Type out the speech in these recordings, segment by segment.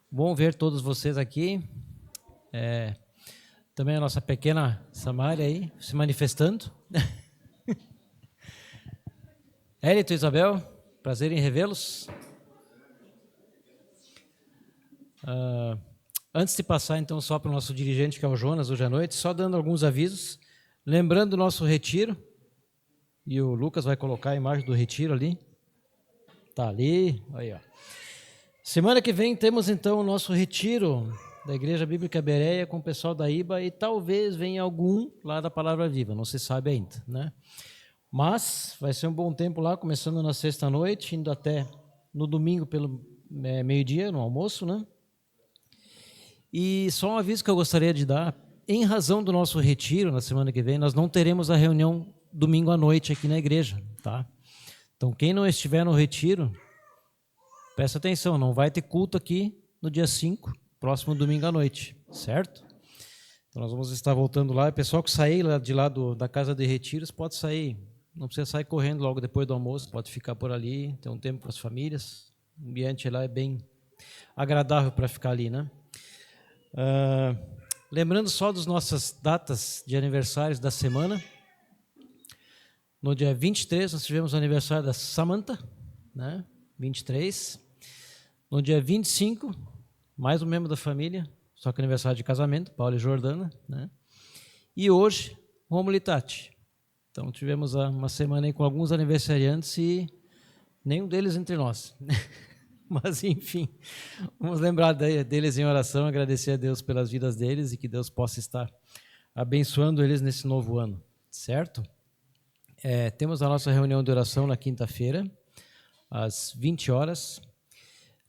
Bom ver todos vocês aqui. Também a nossa pequena Samária aí, se manifestando. Hélito e Isabel, prazer em revê-los. Antes de passar, então, só para o nosso dirigente, que é o Jonas, hoje à noite, só dando alguns avisos. Lembrando o nosso retiro, e o Lucas vai colocar a imagem do retiro ali. Tá ali, aí, ó. Semana que vem temos, então, o nosso retiro da Igreja Bíblica Bereia com o pessoal da IBA e talvez venha algum lá da Palavra Viva, não se sabe ainda, né? Mas vai ser um bom tempo lá, começando na sexta-noite, indo até no domingo pelo meio-dia, no almoço, né? E só um aviso que eu gostaria de dar, em razão do nosso retiro na semana que vem, nós não teremos a reunião domingo à noite aqui na igreja, tá? Então, quem não estiver no retiro, presta atenção, não vai ter culto aqui no dia 5, próximo domingo à noite, certo? Então, nós vamos estar voltando lá. O pessoal que sair de lá da casa de retiros pode sair, não precisa sair correndo logo depois do almoço, pode ficar por ali, ter um tempo com as famílias. O ambiente lá é bem agradável para ficar ali, né? Lembrando só das nossas datas de aniversários da semana. No dia 23, nós tivemos o aniversário da Samantha, né? 23. No dia 25, mais um membro da família, só que aniversário de casamento, Paulo e Jordana, né? E hoje, Rômulo e Tati. Então, tivemos uma semana aí com alguns aniversariantes e nenhum deles entre nós. Mas, enfim, vamos lembrar deles em oração, agradecer a Deus pelas vidas deles e que Deus possa estar abençoando eles nesse novo ano, certo? Temos a nossa reunião de oração na quinta-feira, às 20 horas.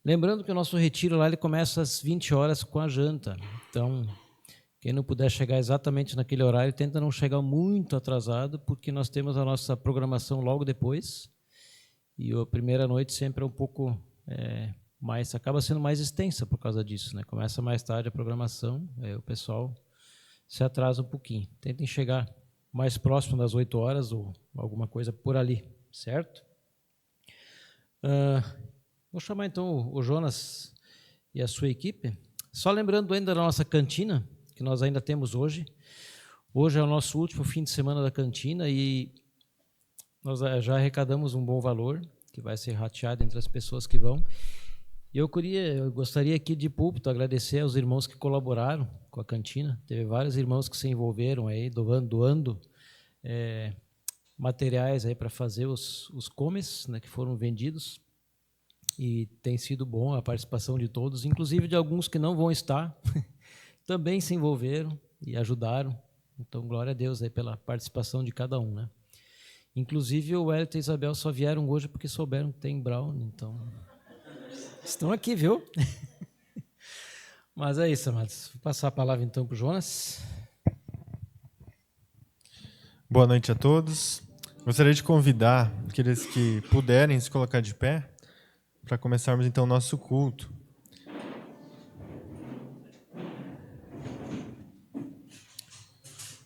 Lembrando que o nosso retiro lá ele começa às 20 horas com a janta. Então, quem não puder chegar exatamente naquele horário, tenta não chegar muito atrasado, porque nós temos a nossa programação logo depois. E a primeira noite sempre é um pouco mais, acaba sendo mais extensa por causa disso, né? Começa mais tarde a programação, o pessoal se atrasa um pouquinho. Tentem chegar mais próximo das 8 horas ou alguma coisa por ali, certo? Vou chamar então o Jonas e a sua equipe. Só lembrando ainda da nossa cantina, que nós ainda temos hoje. Hoje é o nosso último fim de semana da cantina e nós já arrecadamos um bom valor, que vai ser rateado entre as pessoas que vão. E eu gostaria aqui de púlpito agradecer aos irmãos que colaboraram com a cantina. Teve vários irmãos que se envolveram aí, doando materiais aí para fazer os comes, né, que foram vendidos. E tem sido bom a participação de todos, inclusive de alguns que não vão estar, também se envolveram e ajudaram. Então, glória a Deus aí pela participação de cada um, né? Inclusive, o Hélito e a Isabel só vieram hoje porque souberam que tem brownie, então estão aqui, viu? Mas é isso, amados. Vou passar a palavra então para o Jonas. Boa noite a todos. Gostaria de convidar aqueles que puderem se colocar de pé para começarmos então o nosso culto.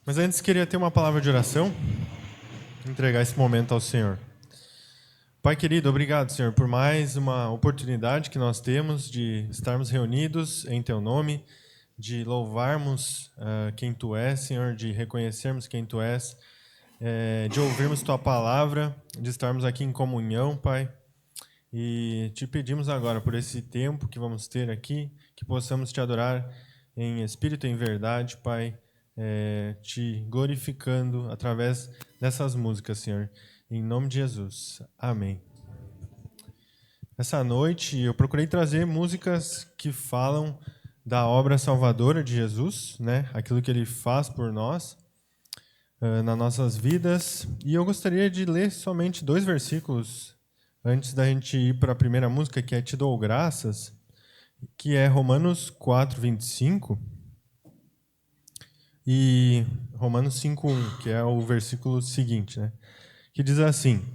Mas antes queria ter uma palavra de oração, entregar esse momento ao Senhor. Pai querido, obrigado, Senhor, por mais uma oportunidade que nós temos de estarmos reunidos em Teu nome, de louvarmos quem Tu és, Senhor, de reconhecermos quem Tu és, de ouvirmos Tua palavra, de estarmos aqui em comunhão, Pai. E Te pedimos agora, por esse tempo que vamos ter aqui, que possamos Te adorar em espírito e em verdade, Pai, Te glorificando através dessas músicas, Senhor. Em nome de Jesus. Amém. Essa noite eu procurei trazer músicas que falam da obra salvadora de Jesus, né? Aquilo que Ele faz por nós, nas nossas vidas. E eu gostaria de ler somente 2 versículos antes da gente ir para a primeira música, que é Te Dou Graças, que é Romanos 4, 25, e Romanos 5, 1, que é o versículo seguinte, né? Que diz assim: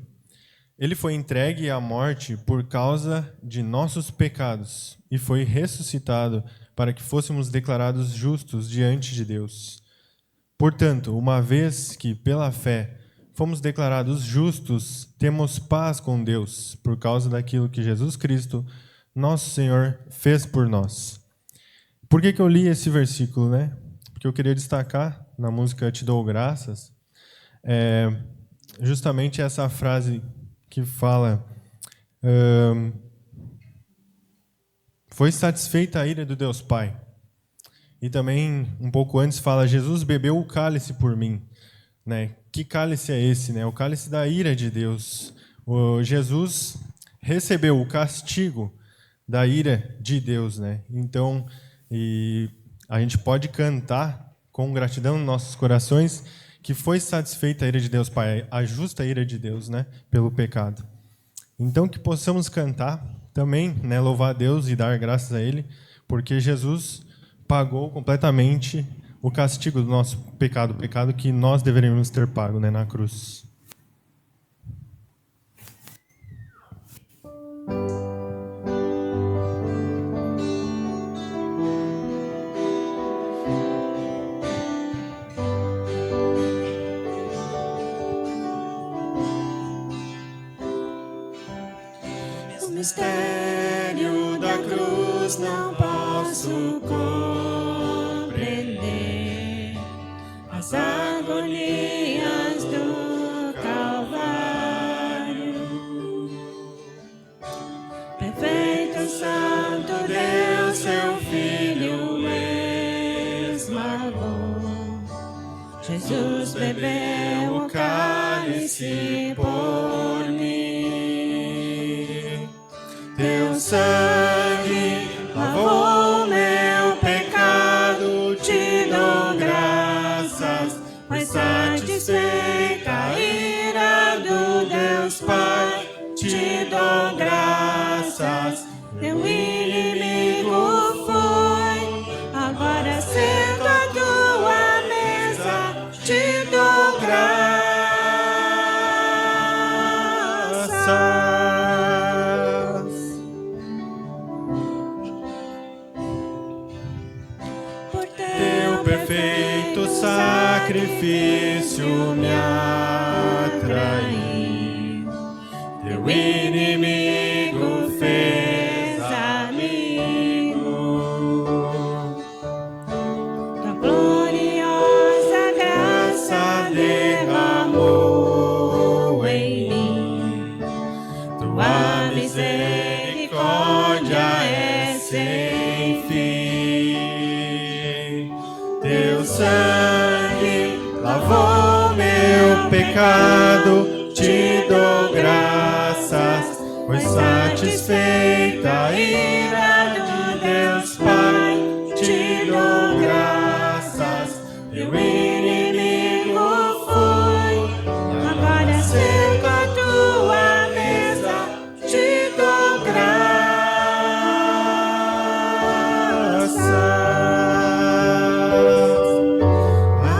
Ele foi entregue à morte por causa de nossos pecados e foi ressuscitado para que fôssemos declarados justos diante de Deus. Portanto, uma vez que pela fé fomos declarados justos, temos paz com Deus por causa daquilo que Jesus Cristo nosso Senhor fez por nós. Por que eu li esse versículo, né? Porque eu queria destacar na música Te Dou Graças, justamente essa frase que fala: foi satisfeita a ira do Deus Pai. E também, um pouco antes, fala: Jesus bebeu o cálice por mim. Né? Que cálice é esse? Né? O cálice da ira de Deus. Jesus recebeu o castigo da ira de Deus. Né? Então, a gente pode cantar com gratidão nos nossos corações que foi satisfeita a ira de Deus Pai, a justa ira de Deus, né? Pelo pecado. Então, que possamos cantar também, né? Louvar a Deus e dar graças a Ele, porque Jesus pagou completamente o castigo do nosso pecado, o pecado que nós deveríamos ter pago, né, na cruz. O mistério da cruz não posso compreender, as agonias do Calvário. Perfeito Santo Deus, seu Filho esmagou. Jesus bebeu o cálice por mim. Teu sangue lavou meu pecado, te dou graças, foi satisfeita a ira do Deus Pai, te dou graças, teu inimigo foi, agora sento à tua mesa, te dou graças. Perfeito sacrifício me atraiu, teu inimigo fez amigo, Tua gloriosa graça derramou em mim, tua misericórdia é sem fim. Teu sangue lavou meu pecado, te dou graças, foi satisfeita a ira do Deus Pai, te dou graças, teu inimigo foi, agora sento à tua mesa, te dou graças.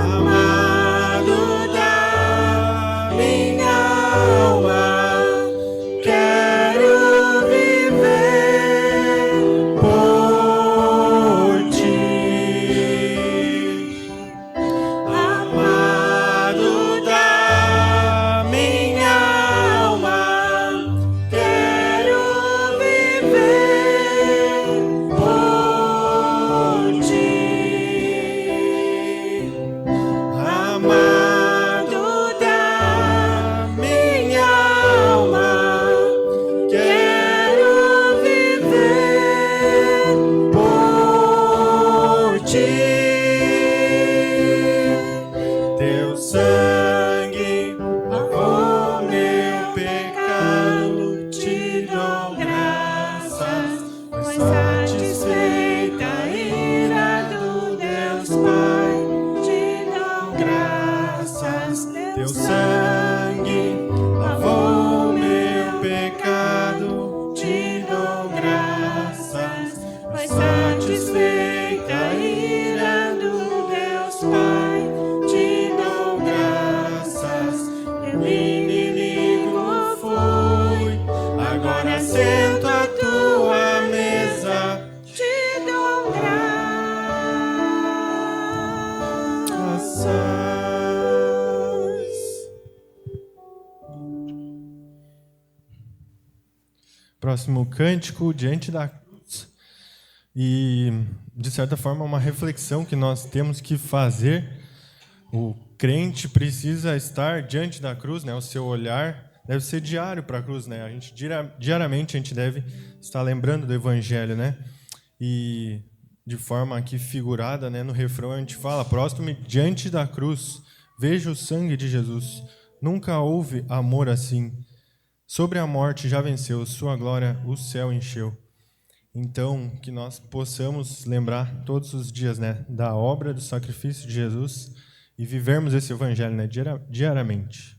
amado da minha próximo cântico, Diante da Cruz. E, de certa forma, uma reflexão que nós temos que fazer. O crente precisa estar diante da cruz, né? O seu olhar deve ser diário para a cruz, né? A gente, diariamente a gente deve estar lembrando do Evangelho, né? E de forma aqui figurada, né? No refrão a gente fala: próximo diante da cruz, veja o sangue de Jesus. Nunca houve amor assim. Sobre a morte já venceu, sua glória o céu encheu. Então, que nós possamos lembrar todos os dias, né, da obra do sacrifício de Jesus e vivermos esse evangelho, né, diariamente.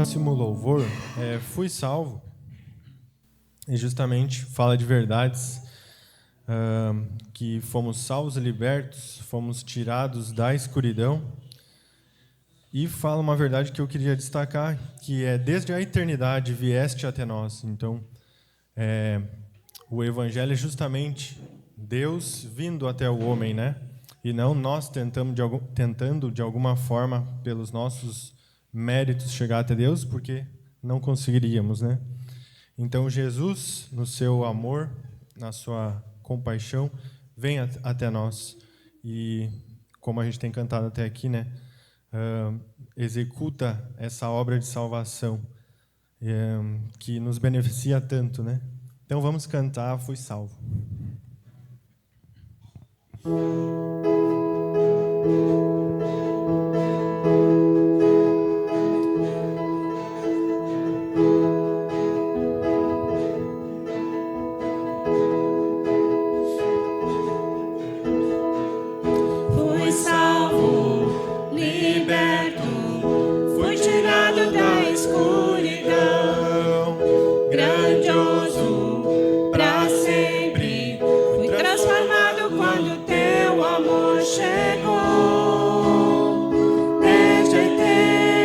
próximo louvor é Fui Salvo, e justamente fala de verdades, que fomos salvos e libertos, fomos tirados da escuridão, e fala uma verdade que eu queria destacar, que é: desde a eternidade vieste até nós. Então, o Evangelho é justamente Deus vindo até o homem, né? E não nós tentando de alguma forma, pelos nossos méritos, chegar até Deus, porque não conseguiríamos, né? Então, Jesus, no seu amor, na sua compaixão, vem até nós. E, como a gente tem cantado até aqui, né? Executa essa obra de salvação, que nos beneficia tanto, né? Então, vamos cantar Fui Salvo. Fui salvo, liberto, fui tirado da escuridão, grandioso pra sempre, fui transformado quando teu amor chegou. Desde a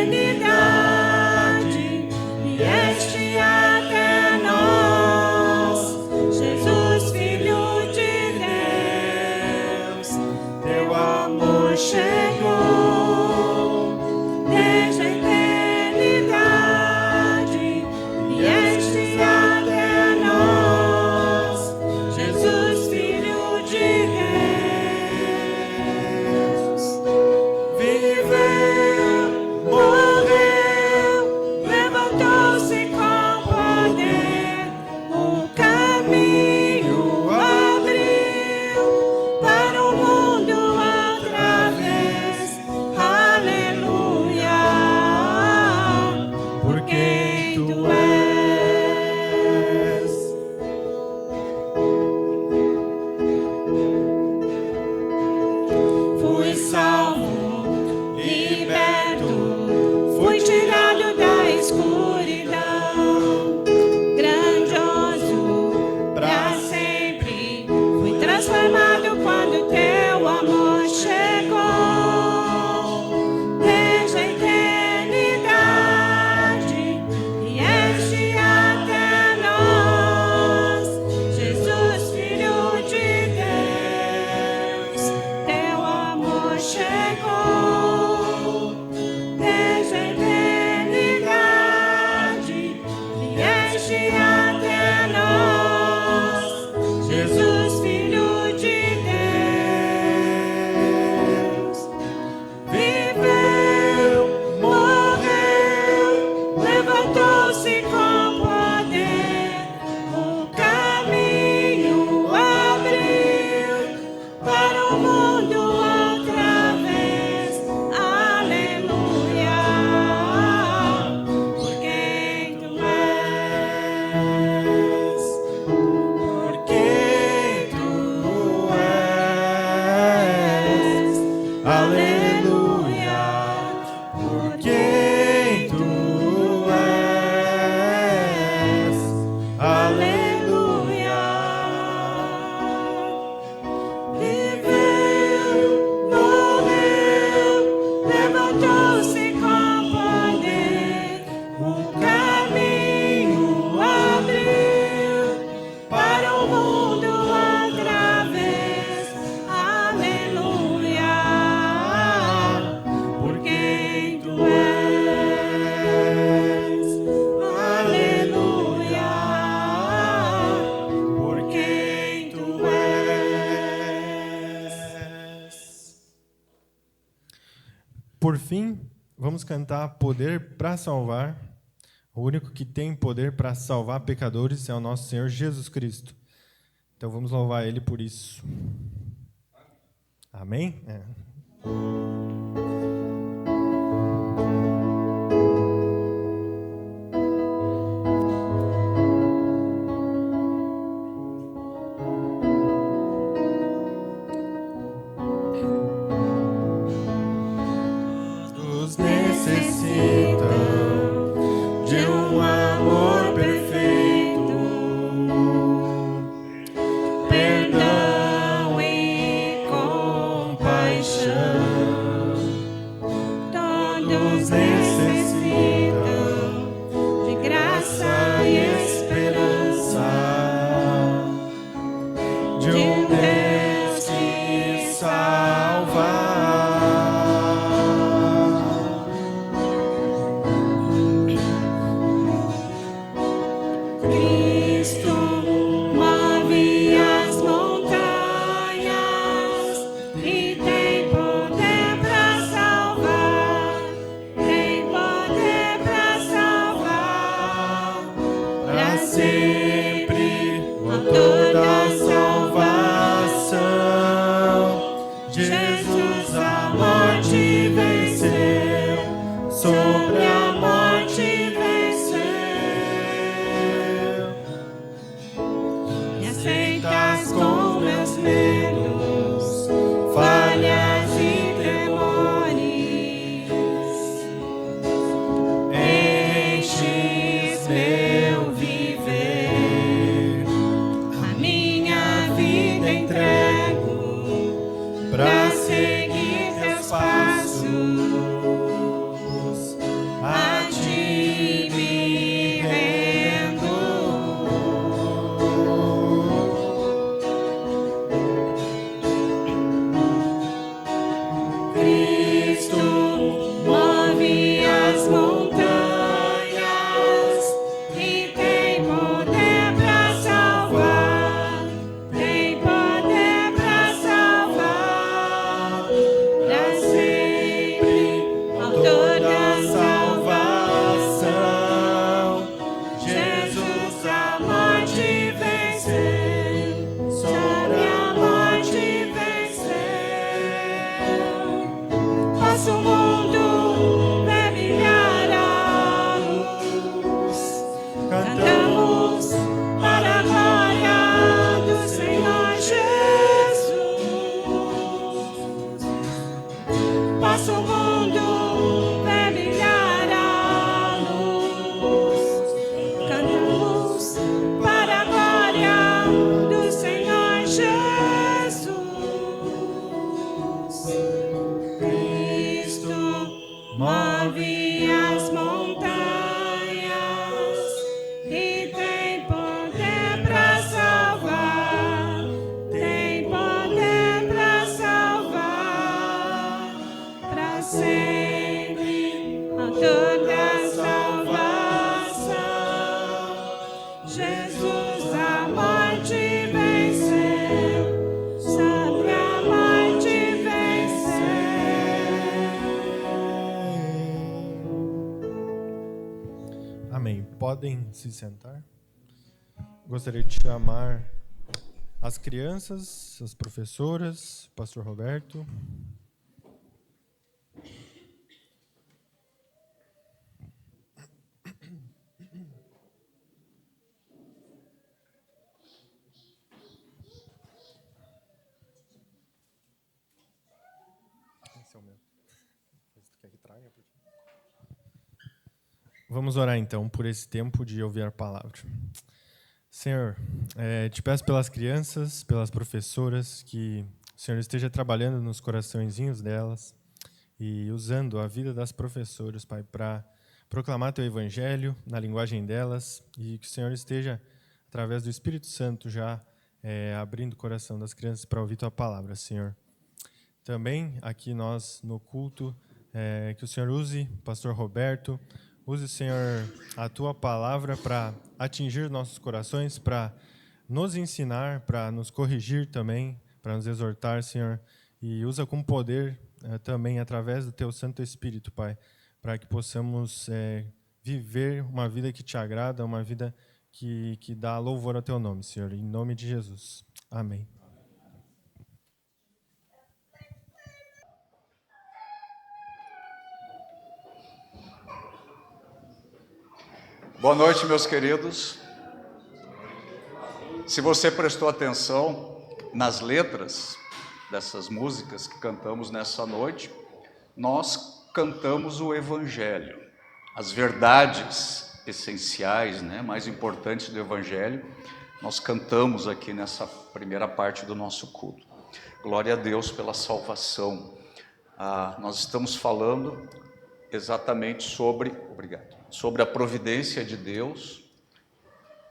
eternidade vieste até nós, Jesus, Filho de Deus, teu amor chegou. Desde a eternidade vieste até nós, Jesus, Filho de Deus. Viveu, morreu, levantou-se com poder, o caminho abriu para o mundo outra vez. Aleluia, por quem tu és. Fui salvo, liberto, fui tirado da escuridão, grandioso pra sempre, fui transformado quando teu amor chegou. Desde a eternidade vieste até nós, Jesus, Filho de Deus, teu amor chegou. Desde a eternidade vieste até nós, Jesus, Filho de Deus. Viveu, morreu, levantou-se com poder, o caminho abriu para o mundo outra vez. Aleluia, por quem tu és, por quem tu és. Aleluia, por quem tu és. Aleluia. Viveu, morreu, levantou-se com poder, o caminho abriu para o mundo outra vez. Aleluia, por quem tu és. Aleluia, por quem tu és. Por fim, vamos cantar Poder para Salvar. O único que tem poder para salvar pecadores é o nosso Senhor Jesus Cristo. Então vamos louvar Ele por isso. Amém? Todos necessitam Cristo move as montanhas e tem poder para salvar, tem poder para salvar, para sempre a toda salvação. Jesus a morte venceu, sabe a morte venceu. Amém. Podem se sentar. Gostaria de chamar as crianças, as professoras, pastor Roberto. Esse é o meu. Tu quer que traga? Vamos orar então por esse tempo de ouvir a palavra. Senhor, te peço pelas crianças, pelas professoras, que o Senhor esteja trabalhando nos coraçõezinhos delas e usando a vida das professoras, Pai, para proclamar Teu Evangelho na linguagem delas e que o Senhor esteja, através do Espírito Santo, já abrindo o coração das crianças para ouvir Tua palavra, Senhor. Também aqui nós, no culto, que o Senhor use o pastor Roberto, use, Senhor, a Tua palavra para atingir nossos corações, para nos ensinar, para nos corrigir também, para nos exortar, Senhor. E usa com poder também através do Teu Santo Espírito, Pai, para que possamos viver uma vida que Te agrada, uma vida que dá louvor ao Teu nome, Senhor. Em nome de Jesus. Amém. Boa noite, meus queridos. Se você prestou atenção nas letras dessas músicas que cantamos nessa noite, nós cantamos o Evangelho, as verdades essenciais, mais importantes do Evangelho, nós cantamos aqui nessa primeira parte do nosso culto. Glória a Deus pela salvação. Nós estamos falando exatamente sobre a providência de Deus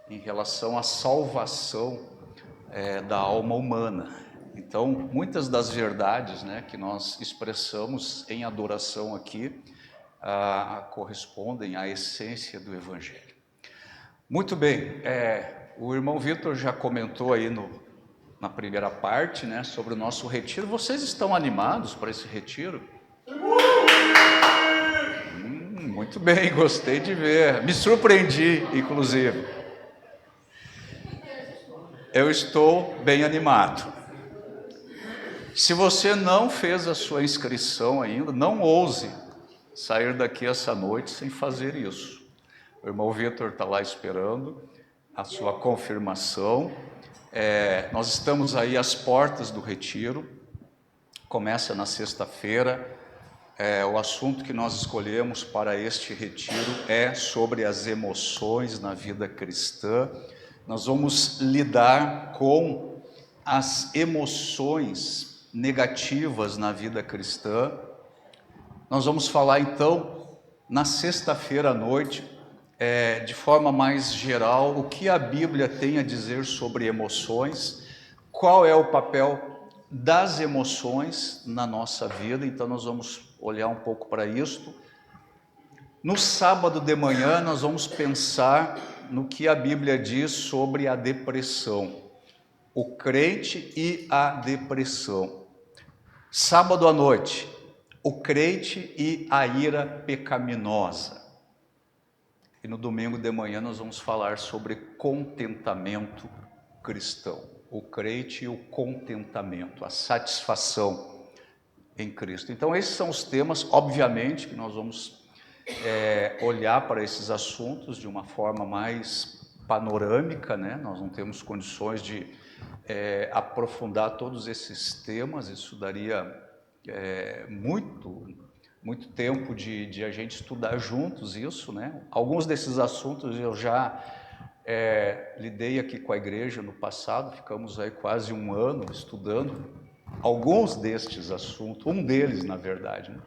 em relação à salvação da alma humana. Então, muitas das verdades que nós expressamos em adoração aqui correspondem à essência do Evangelho. Muito bem, o irmão Vitor já comentou aí na primeira parte sobre o nosso retiro. Vocês estão animados para esse retiro? Muito bem, gostei de ver, me surpreendi, inclusive. Eu estou bem animado. Se você não fez a sua inscrição ainda, não ouse sair daqui essa noite sem fazer isso. O irmão Vitor está lá esperando a sua confirmação. Nós estamos aí às portas do retiro, começa na sexta-feira. O assunto que nós escolhemos para este retiro é sobre as emoções na vida cristã. Nós vamos lidar com as emoções negativas na vida cristã. Nós vamos falar então, na sexta-feira à noite, de forma mais geral, o que a Bíblia tem a dizer sobre emoções, qual é o papel das emoções na nossa vida. Então nós vamos olhar um pouco para isto. No sábado de manhã nós vamos pensar no que a Bíblia diz sobre a depressão, o crente e a depressão. Sábado à noite, o crente e a ira pecaminosa. E no domingo de manhã nós vamos falar sobre contentamento cristão, o crente e o contentamento, a satisfação em Cristo. Então esses são os temas, obviamente, que nós vamos olhar para esses assuntos de uma forma mais panorâmica, Nós não temos condições de aprofundar todos esses temas, isso daria muito tempo de a gente estudar juntos isso, Alguns desses assuntos eu já Lidei aqui com a igreja no passado, ficamos aí quase um ano estudando alguns destes assuntos, um deles, na verdade, né?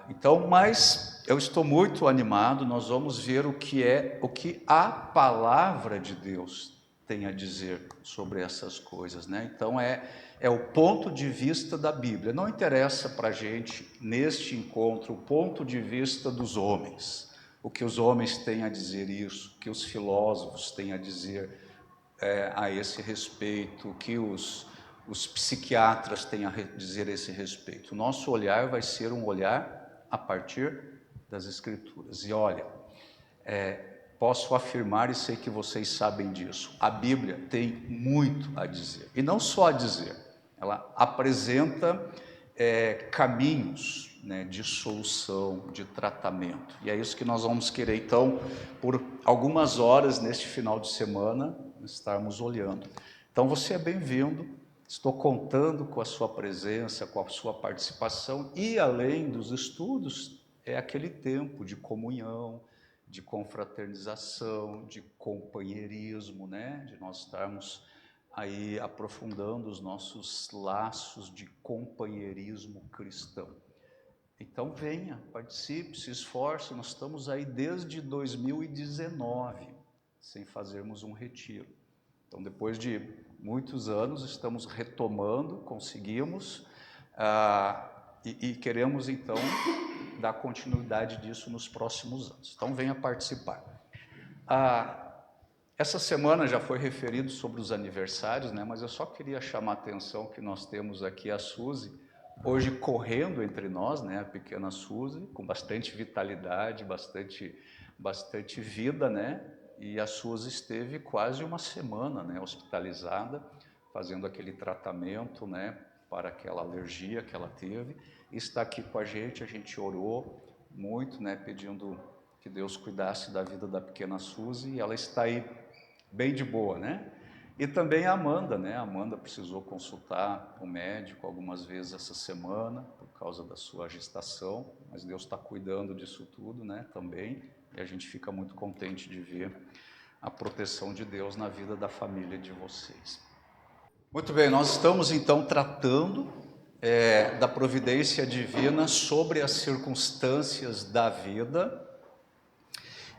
Então, mas eu estou muito animado. Nós vamos ver o que a palavra de Deus tem a dizer sobre essas coisas, né? Então é o ponto de vista da Bíblia. Não interessa para a gente, neste encontro, o ponto de vista dos homens, o que os homens têm a dizer isso, o que os filósofos têm a dizer a esse respeito, o que os psiquiatras têm a dizer a esse respeito. O nosso olhar vai ser um olhar a partir das Escrituras. E olha, posso afirmar, e sei que vocês sabem disso, a Bíblia tem muito a dizer. E não só a dizer, ela apresenta caminhos, né, de solução, de tratamento. E é isso que nós vamos querer, então, por algumas horas neste final de semana, estarmos olhando. Então, você é bem-vindo. Estou contando com a sua presença, com a sua participação, e além dos estudos, é aquele tempo de comunhão, de confraternização, de companheirismo, né? De nós estarmos aí aprofundando os nossos laços de companheirismo cristão. Então venha, participe, se esforce. Nós estamos aí desde 2019, sem fazermos um retiro. Então, depois de muitos anos, estamos retomando, conseguimos, e queremos, então, dar continuidade disso nos próximos anos. Então, venha participar. Essa semana já foi referido sobre os aniversários, né? Mas eu só queria chamar a atenção que nós temos aqui a Suzy, hoje correndo entre nós, né? A pequena Suzy, com bastante vitalidade, bastante vida, né? E a Suzy esteve quase uma semana, né, hospitalizada, fazendo aquele tratamento, né, para aquela alergia que ela teve. E está aqui com a gente orou muito, né, pedindo que Deus cuidasse da vida da pequena Suzy, e ela está aí bem de boa, né? E também a Amanda, né? A Amanda precisou consultar o médico algumas vezes essa semana, por causa da sua gestação, mas Deus está cuidando disso tudo, né, também. E a gente fica muito contente de ver a proteção de Deus na vida da família de vocês. Muito bem, nós estamos então tratando da providência divina sobre as circunstâncias da vida.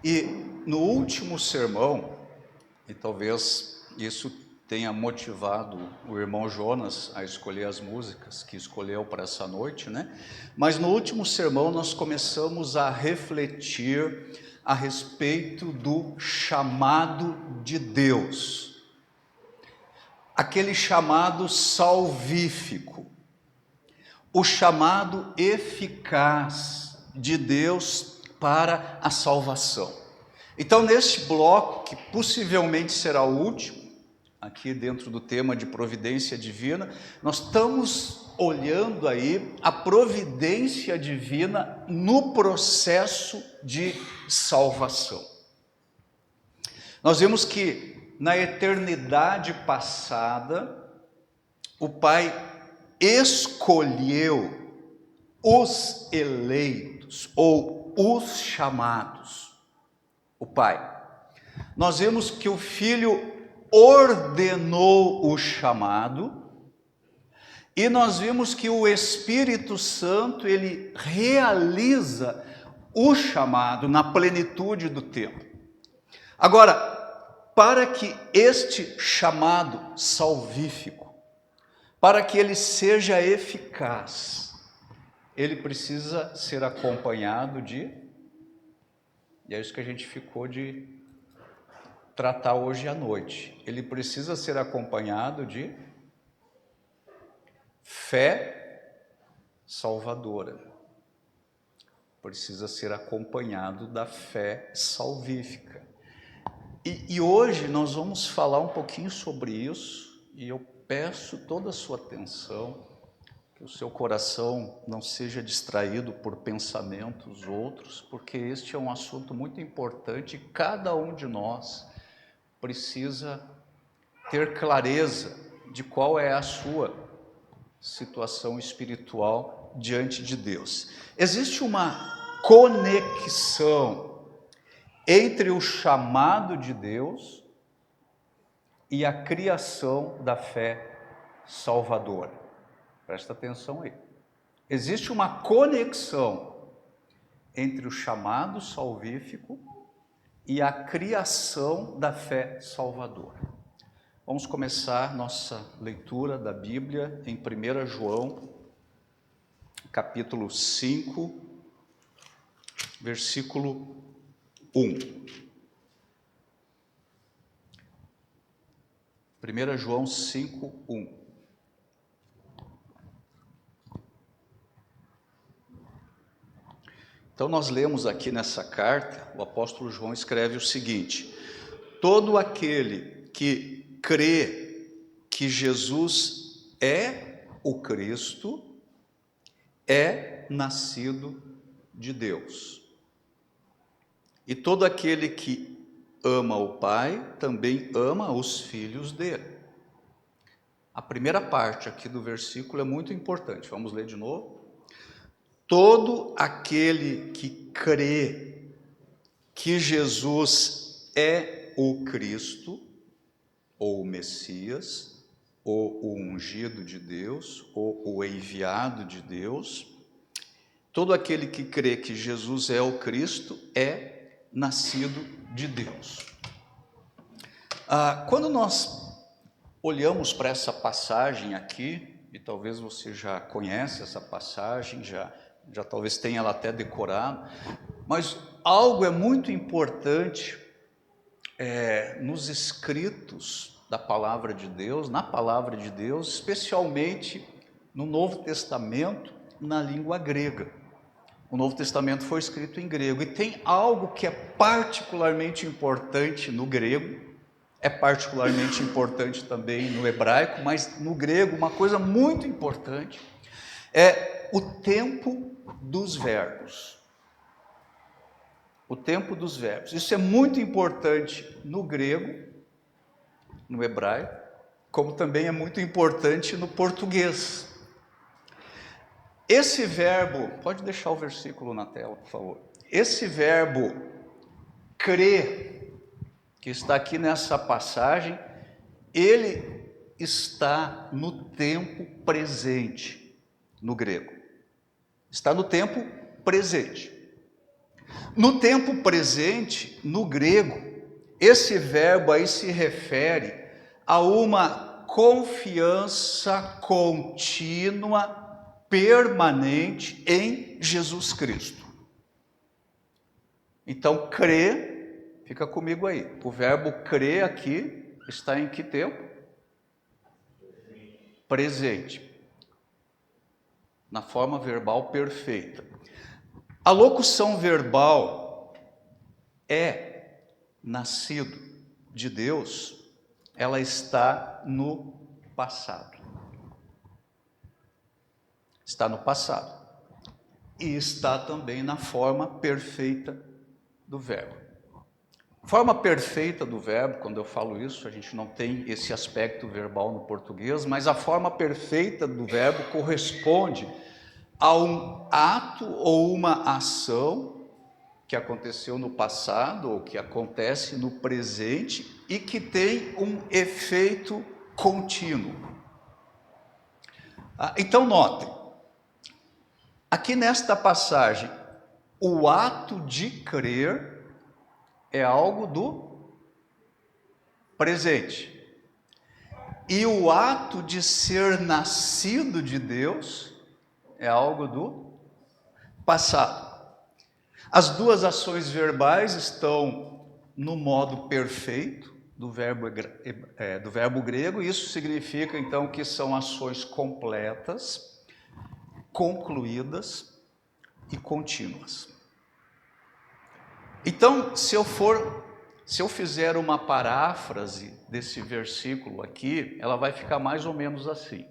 E no último sermão, e talvez isso tenha motivado o irmão Jonas a escolher as músicas que escolheu para essa noite, né? Mas no último sermão nós começamos a refletir a respeito do chamado de Deus, aquele chamado salvífico, o chamado eficaz de Deus para a salvação. Então, neste bloco, que possivelmente será o último, aqui dentro do tema de providência divina, nós estamos olhando aí a providência divina no processo de salvação. Nós vimos que na eternidade passada, o Pai escolheu os eleitos ou os chamados. O Pai. Nós vimos que o Filho ordenou o chamado, e nós vimos que o Espírito Santo, ele realiza o chamado na plenitude do tempo. Agora, para que este chamado salvífico, para que ele seja eficaz, ele precisa ser acompanhado de, e é isso que a gente ficou de tratar hoje à noite, ele precisa ser acompanhado de fé salvadora, precisa ser acompanhado da fé salvífica. E hoje nós vamos falar um pouquinho sobre isso, e eu peço toda a sua atenção, que o seu coração não seja distraído por pensamentos outros, porque este é um assunto muito importante e cada um de nós precisa ter clareza de qual é a sua situação espiritual diante de Deus. Existe uma conexão entre o chamado de Deus e a criação da fé salvadora. Presta atenção aí. Existe uma conexão entre o chamado salvífico e a criação da fé salvadora. Vamos começar nossa leitura da Bíblia em 1 João, capítulo 5, versículo 1. 1 João 5, 1. Então nós lemos aqui nessa carta, o apóstolo João escreve o seguinte: todo aquele que crê que Jesus é o Cristo é nascido de Deus. E todo aquele que ama o Pai também ama os filhos dele. A primeira parte aqui do versículo é muito importante. Vamos ler de novo. Todo aquele que crê que Jesus é o Cristo, ou o Messias, ou o ungido de Deus, ou o enviado de Deus, todo aquele que crê que Jesus é o Cristo é nascido de Deus. Quando nós olhamos para essa passagem aqui, e talvez você já conhece essa passagem, já talvez tenha ela até decorado, mas algo é muito importante nos escritos da palavra de Deus, na palavra de Deus, especialmente no Novo Testamento, na língua grega. O Novo Testamento foi escrito em grego, e tem algo que é particularmente importante no grego, é particularmente importante também no hebraico, mas no grego uma coisa muito importante é o tempo dos verbos. O tempo dos verbos. Isso é muito importante no grego, no hebraico, como também é muito importante no português. Esse verbo, pode deixar o versículo na tela, por favor. Esse verbo crer, que está aqui nessa passagem, ele está no tempo presente, no grego. Está no tempo presente. No tempo presente, no grego, esse verbo aí se refere a uma confiança contínua, permanente em Jesus Cristo. Então, crer, fica comigo aí. O verbo crer aqui está em que tempo? Presente. Na forma verbal perfeita. A locução verbal é nascido de Deus, ela está no passado. Está no passado. E está também na forma perfeita do verbo. Forma perfeita do verbo, quando eu falo isso, a gente não tem esse aspecto verbal no português, mas a forma perfeita do verbo corresponde a um ato ou uma ação que aconteceu no passado ou que acontece no presente e que tem um efeito contínuo. Então notem, aqui nesta passagem, o ato de crer é algo do presente. E o ato de ser nascido de Deus é algo do passado. As duas ações verbais estão no modo perfeito do verbo grego, e isso significa então que são ações completas, concluídas e contínuas. Então, se eu fizer uma paráfrase desse versículo aqui, ela vai ficar mais ou menos assim: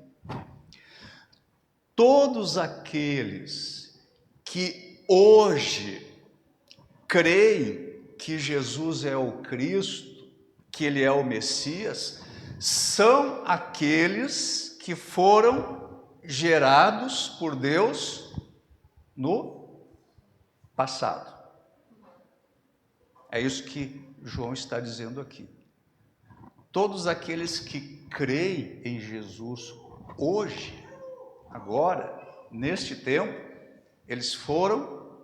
todos aqueles que hoje creem que Jesus é o Cristo, que Ele é o Messias, são aqueles que foram gerados por Deus no passado. É isso que João está dizendo aqui. Todos aqueles que creem em Jesus hoje, agora, neste tempo, eles foram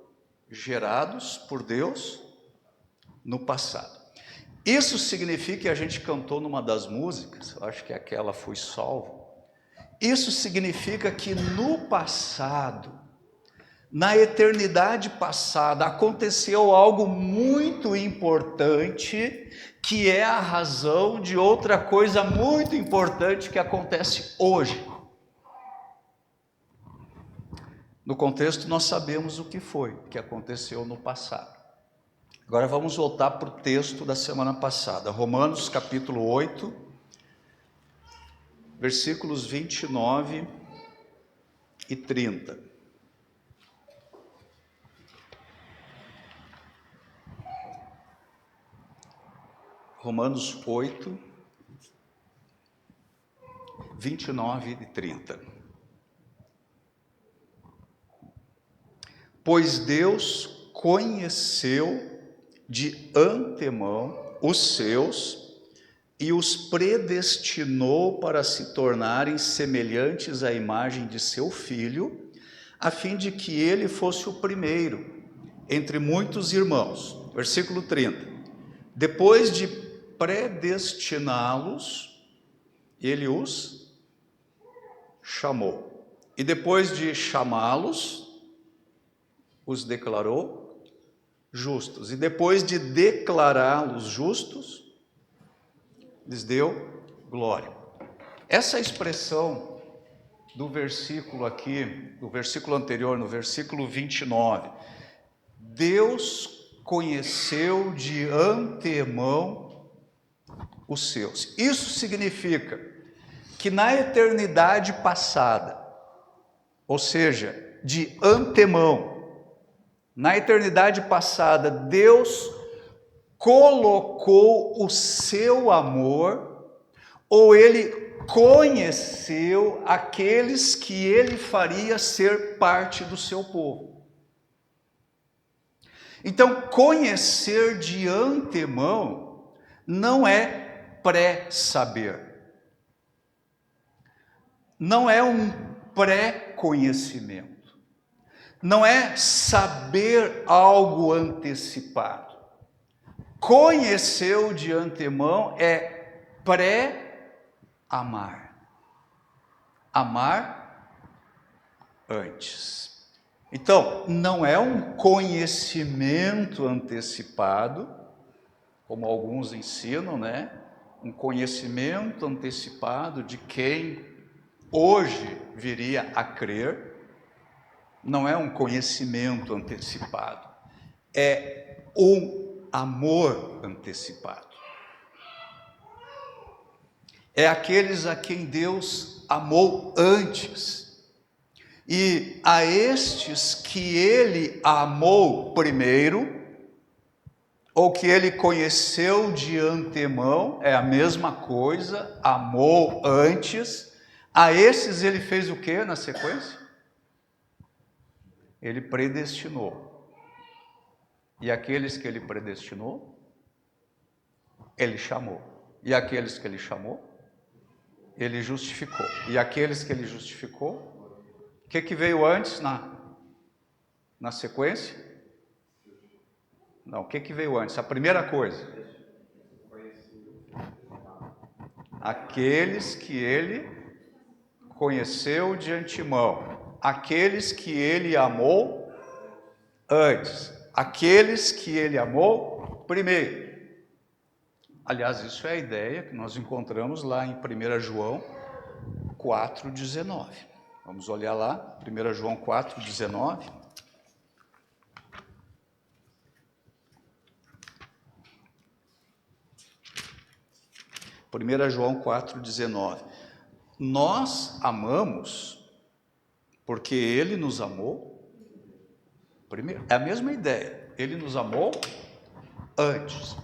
gerados por Deus no passado. Isso significa, que a gente cantou numa das músicas, eu acho que aquela Fui Salvo. Isso significa que no passado, na eternidade passada, aconteceu algo muito importante, que é a razão de outra coisa muito importante que acontece hoje. No contexto, nós sabemos o que foi, que aconteceu no passado. Agora vamos voltar para o texto da semana passada, Romanos capítulo 8, versículos 29 e 30. Romanos 8, 29 e 30. Pois Deus conheceu de antemão os seus e os predestinou para se tornarem semelhantes à imagem de seu Filho, a fim de que ele fosse o primeiro entre muitos irmãos. Versículo 30. Depois de predestiná-los, ele os chamou. E depois de chamá-los, os declarou justos. E depois de declará-los justos, lhes deu glória. Essa expressão do versículo aqui, do versículo anterior, no versículo 29, Deus conheceu de antemão os seus. Isso significa que na eternidade passada, ou seja, de antemão, na eternidade passada, Deus colocou o seu amor, ou Ele conheceu aqueles que Ele faria ser parte do seu povo. Então, conhecer de antemão não é pré-saber, não é um pré-conhecimento. Não é saber algo antecipado. Conheceu de antemão é pré-amar. Amar antes. Então, não é um conhecimento antecipado, como alguns ensinam, né? Um conhecimento antecipado de quem hoje viria a crer. Não é um conhecimento antecipado, é um amor antecipado. É aqueles a quem Deus amou antes, e a estes que Ele amou primeiro, ou que Ele conheceu de antemão, é a mesma coisa, amou antes, a esses Ele fez o que na sequência? Ele predestinou. E aqueles que Ele predestinou, Ele chamou. E aqueles que Ele chamou, Ele justificou. E aqueles que Ele justificou, o que veio antes na sequência? Não, o que veio antes? A primeira coisa. Aqueles que Ele conheceu de antemão. Aqueles que Ele amou antes, aqueles que Ele amou primeiro. Aliás, isso é a ideia que nós encontramos lá em 1 João 4,19. Vamos olhar lá, 1 João 4,19. João 4,19. Nós amamos porque Ele nos amou primeiro. É a mesma ideia. Ele nos amou antes.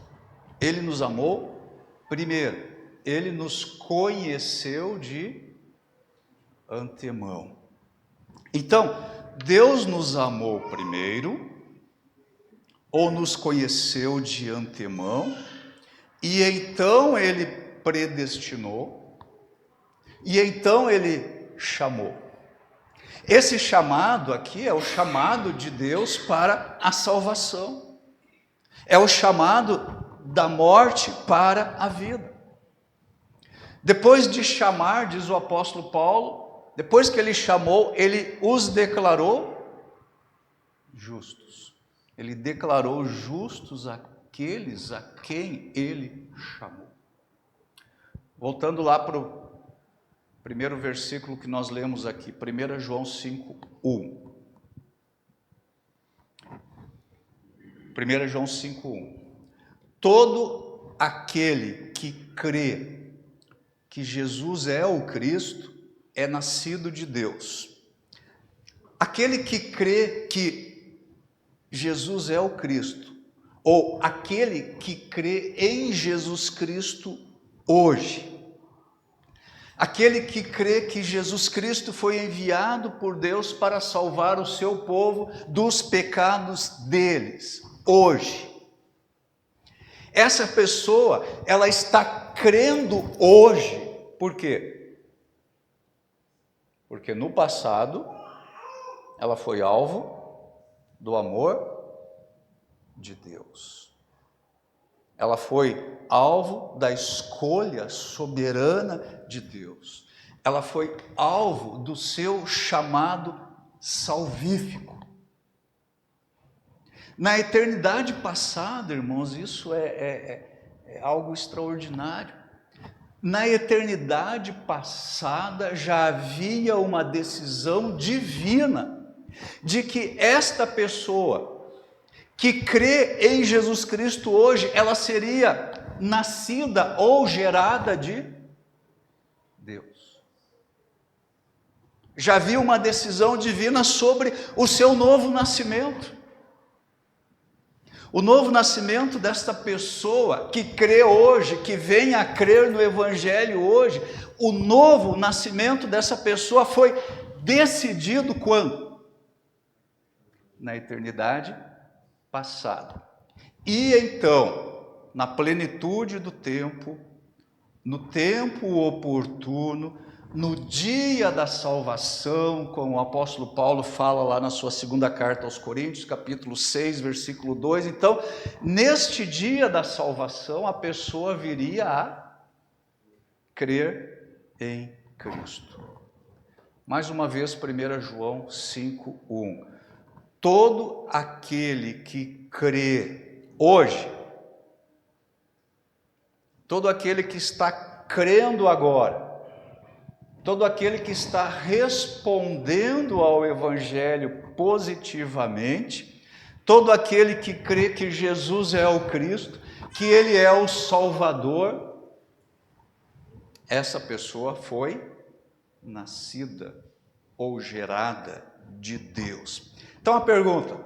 Ele nos amou primeiro. Ele nos conheceu de antemão. Então, Deus nos amou primeiro, ou nos conheceu de antemão, e então Ele predestinou, e então Ele chamou. Esse chamado aqui é o chamado de Deus para a salvação. É o chamado da morte para a vida. Depois de chamar, diz o apóstolo Paulo, depois que ele chamou, ele os declarou justos. Ele declarou justos aqueles a quem ele chamou. Voltando lá para o primeiro versículo que nós lemos aqui, 1 João 5:1. 1 João 5:1. Todo aquele que crê que Jesus é o Cristo é nascido de Deus. Aquele que crê que Jesus é o Cristo, ou aquele que crê em Jesus Cristo hoje, aquele que crê que Jesus Cristo foi enviado por Deus para salvar o seu povo dos pecados deles, hoje. Essa pessoa, ela está crendo hoje. Por quê? Porque no passado, ela foi alvo do amor de Deus. Ela foi alvo da escolha soberana de Deus. Ela foi alvo do seu chamado salvífico. Na eternidade passada, irmãos, isso é algo extraordinário. Na eternidade passada já havia uma decisão divina de que esta pessoa que crê em Jesus Cristo hoje, ela seria nascida ou gerada de Deus. Já havia uma decisão divina sobre o seu novo nascimento. O novo nascimento desta pessoa que crê hoje, que vem a crer no Evangelho hoje, o novo nascimento dessa pessoa foi decidido quando? Na eternidade passada. E então, na plenitude do tempo, no tempo oportuno, no dia da salvação, como o apóstolo Paulo fala lá na sua segunda carta aos Coríntios, capítulo 6, versículo 2, então, neste dia da salvação, a pessoa viria a crer em Cristo. Mais uma vez, 1 João 5:1. Todo aquele que crê hoje, todo aquele que está crendo agora, todo aquele que está respondendo ao Evangelho positivamente, todo aquele que crê que Jesus é o Cristo, que Ele é o Salvador, essa pessoa foi nascida ou gerada de Deus. Então a pergunta: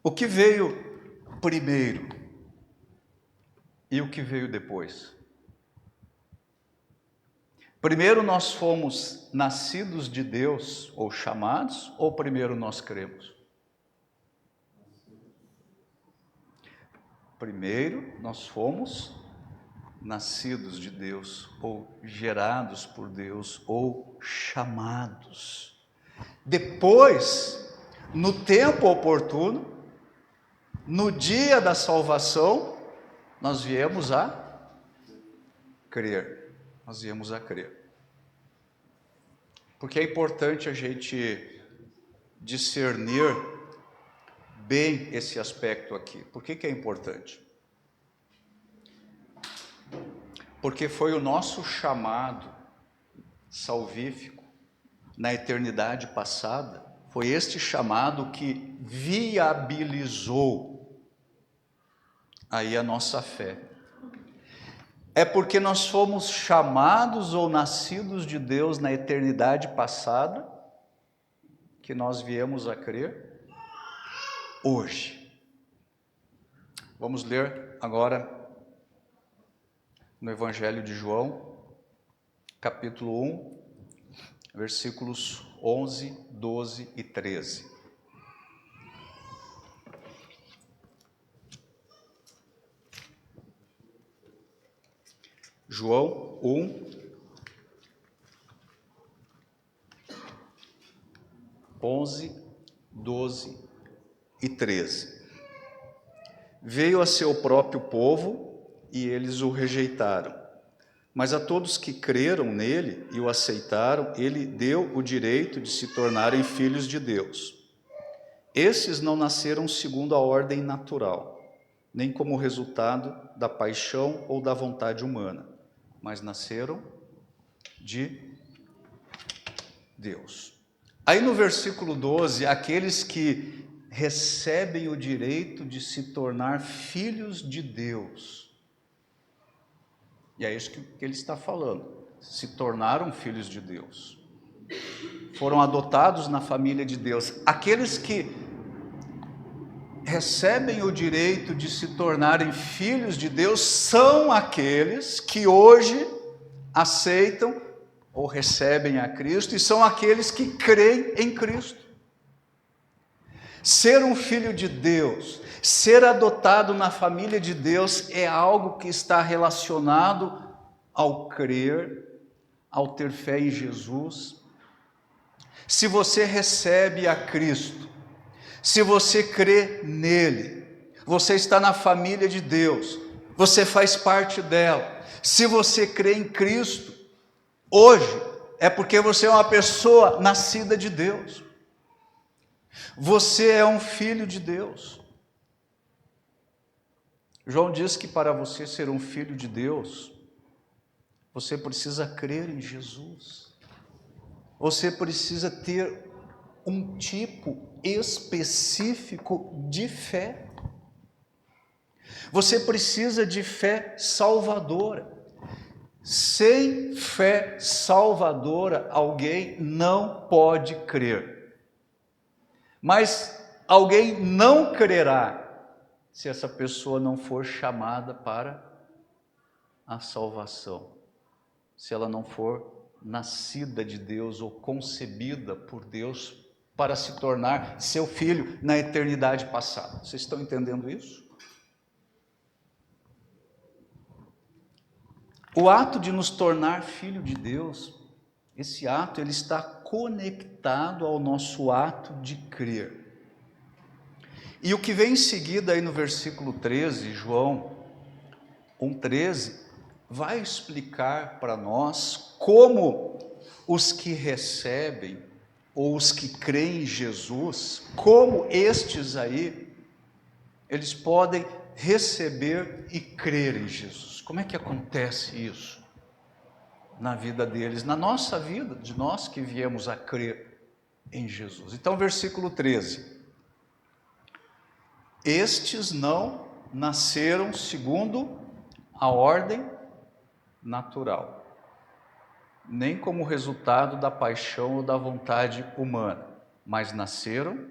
o que veio primeiro e o que veio depois? Primeiro nós fomos nascidos de Deus ou chamados, ou primeiro nós cremos? Primeiro nós fomos nascidos de Deus, ou gerados por Deus, ou chamados. Depois, no tempo oportuno, no dia da salvação, nós viemos a crer. Nós viemos a crer. Porque é importante a gente discernir bem esse aspecto aqui. Por que é importante? Porque foi o nosso chamado salvífico na eternidade passada, foi este chamado que viabilizou aí a nossa fé. É porque nós fomos chamados ou nascidos de Deus na eternidade passada que nós viemos a crer hoje. Vamos ler agora no Evangelho de João, capítulo 1, versículos 11, 12 e 13. João 1, 11, 12 e 13. Veio a seu próprio povo e eles o rejeitaram. Mas a todos que creram nele e o aceitaram, ele deu o direito de se tornarem filhos de Deus. Esses não nasceram segundo a ordem natural, nem como resultado da paixão ou da vontade humana, mas nasceram de Deus. Aí no versículo 12, aqueles que recebem o direito de se tornar filhos de Deus. E é isso que ele está falando. Se tornaram filhos de Deus. Foram adotados na família de Deus. Aqueles que recebem o direito de se tornarem filhos de Deus são aqueles que hoje aceitam ou recebem a Cristo e são aqueles que creem em Cristo. Ser um filho de Deus, ser adotado na família de Deus é algo que está relacionado ao crer, ao ter fé em Jesus. Se você recebe a Cristo, se você crê nele, você está na família de Deus, você faz parte dela. Se você crê em Cristo, hoje, é porque você é uma pessoa nascida de Deus. Você é um filho de Deus. João diz que para você ser um filho de Deus, você precisa crer em Jesus. Você precisa ter um tipo específico de fé. Você precisa de fé salvadora. Sem fé salvadora, alguém não pode crer. Mas alguém não crerá se essa pessoa não for chamada para a salvação, se ela não for nascida de Deus ou concebida por Deus para se tornar seu filho na eternidade passada. Vocês estão entendendo isso? O ato de nos tornar filho de Deus, esse ato ele está conectado ao nosso ato de crer. E o que vem em seguida aí no versículo 13, João 1,13, vai explicar para nós como os que recebem ou os que creem em Jesus, como estes aí, eles podem receber e crer em Jesus. Como é que acontece isso na vida deles, na nossa vida, de nós que viemos a crer em Jesus? Então, versículo 13. Estes não nasceram segundo a ordem natural, nem como resultado da paixão ou da vontade humana, mas nasceram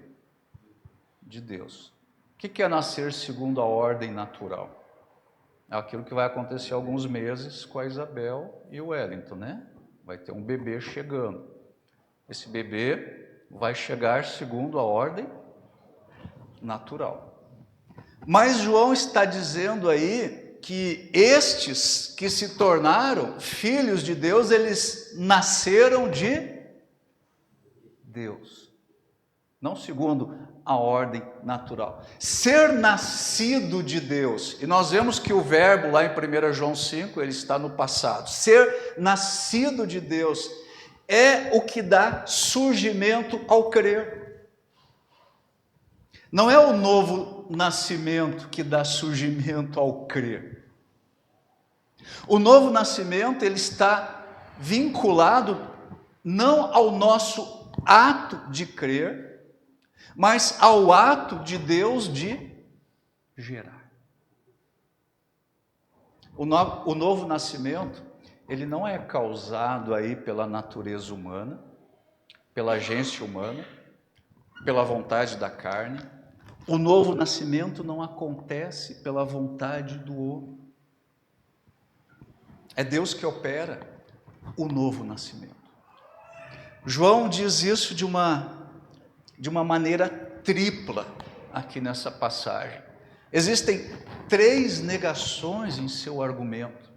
de Deus. O que é nascer segundo a ordem natural? É aquilo que vai acontecer alguns meses com a Isabel e o Wellington, né? Vai ter um bebê chegando. Esse bebê vai chegar segundo a ordem natural. Mas João está dizendo aí que estes que se tornaram filhos de Deus, eles nasceram de Deus, não segundo a ordem natural. Ser nascido de Deus, e nós vemos que o verbo lá em 1 João 5, ele está no passado. Ser nascido de Deus é o que dá surgimento ao crer. Não é o novo nascimento que dá surgimento ao crer. O novo nascimento, ele está vinculado não ao nosso ato de crer, mas ao ato de Deus de gerar. O novo nascimento, ele não é causado aí pela natureza humana, pela agência humana, pela vontade da carne. O novo nascimento não acontece pela vontade do homem. É Deus que opera o novo nascimento. João diz isso de uma maneira tripla aqui nessa passagem. Existem 3 negações em seu argumento.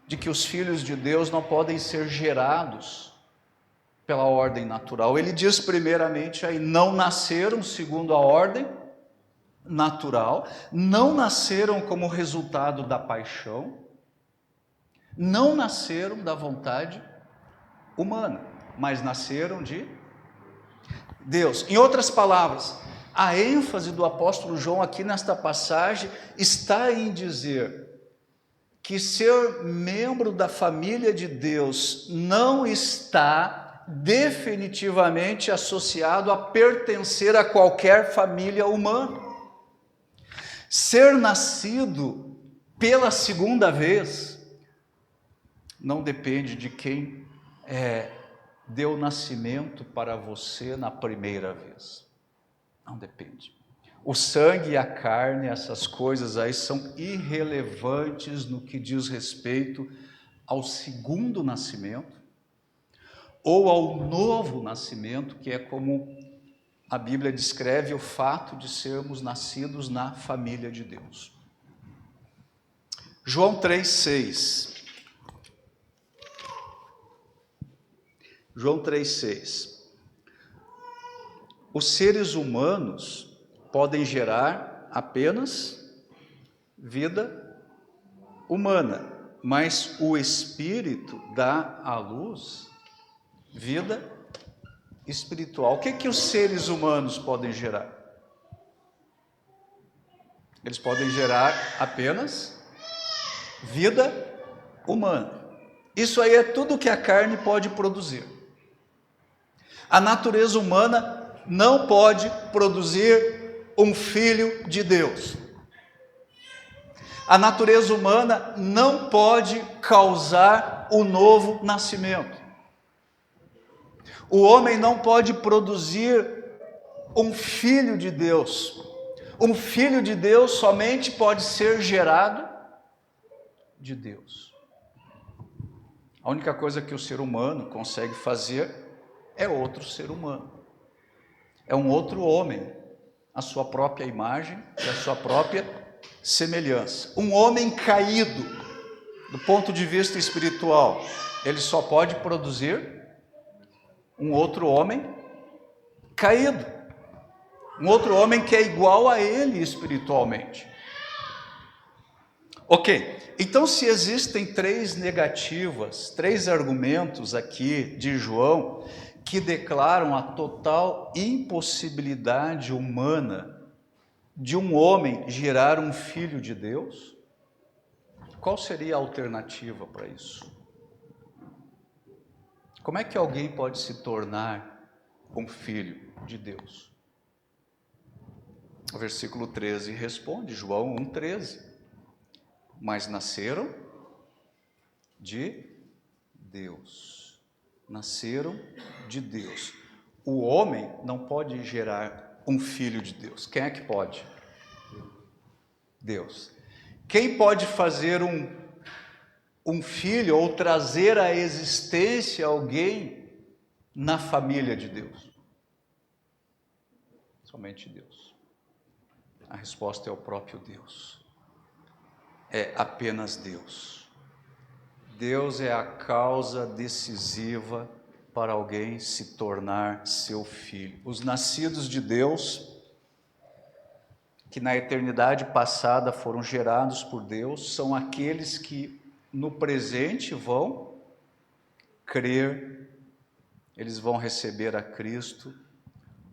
de que os filhos de Deus não podem ser gerados pela ordem natural. Ele diz primeiramente aí, não nasceram segundo a ordem natural, não nasceram como resultado da paixão, não nasceram da vontade humana, mas nasceram de Deus. Em outras palavras, a ênfase do apóstolo João aqui nesta passagem está em dizer que ser membro da família de Deus não está definitivamente associado a pertencer a qualquer família humana. Ser nascido pela segunda vez não depende de quem deu nascimento para você na primeira vez. Não depende. O sangue e a carne, essas coisas aí são irrelevantes no que diz respeito ao segundo nascimento ou ao novo nascimento, que é como a Bíblia descreve o fato de sermos nascidos na família de Deus. João 3,6. João 3,6. Os seres humanos podem gerar apenas vida humana, mas o Espírito dá à luz vida espiritual. O que os seres humanos podem gerar? Eles podem gerar apenas vida humana. Isso aí é tudo que a carne pode produzir. A natureza humana não pode produzir um filho de Deus. A natureza humana não pode causar o novo nascimento. O homem não pode produzir um filho de Deus. Um filho de Deus somente pode ser gerado de Deus. A única coisa que o ser humano consegue fazer é outro ser humano. É um outro homem, a sua própria imagem e a sua própria semelhança. Um homem caído, do ponto de vista espiritual, ele só pode produzir um outro homem caído. Um outro homem que é igual a ele espiritualmente. Ok, então se existem três negativas, três argumentos aqui de João que declaram a total impossibilidade humana de um homem gerar um filho de Deus, qual seria a alternativa para isso? Como é que alguém pode se tornar um filho de Deus? O versículo 13 responde, João 1,13. Mas nasceram de Deus. Nasceram de Deus. O homem não pode gerar um filho de Deus. Quem é que pode? Deus. Quem pode fazer um filho ou trazer à existência alguém na família de Deus? Somente Deus. A resposta é o próprio Deus. É apenas Deus. Deus é a causa decisiva para alguém se tornar seu filho. Os nascidos de Deus, que na eternidade passada foram gerados por Deus, são aqueles que no presente vão crer, eles vão receber a Cristo.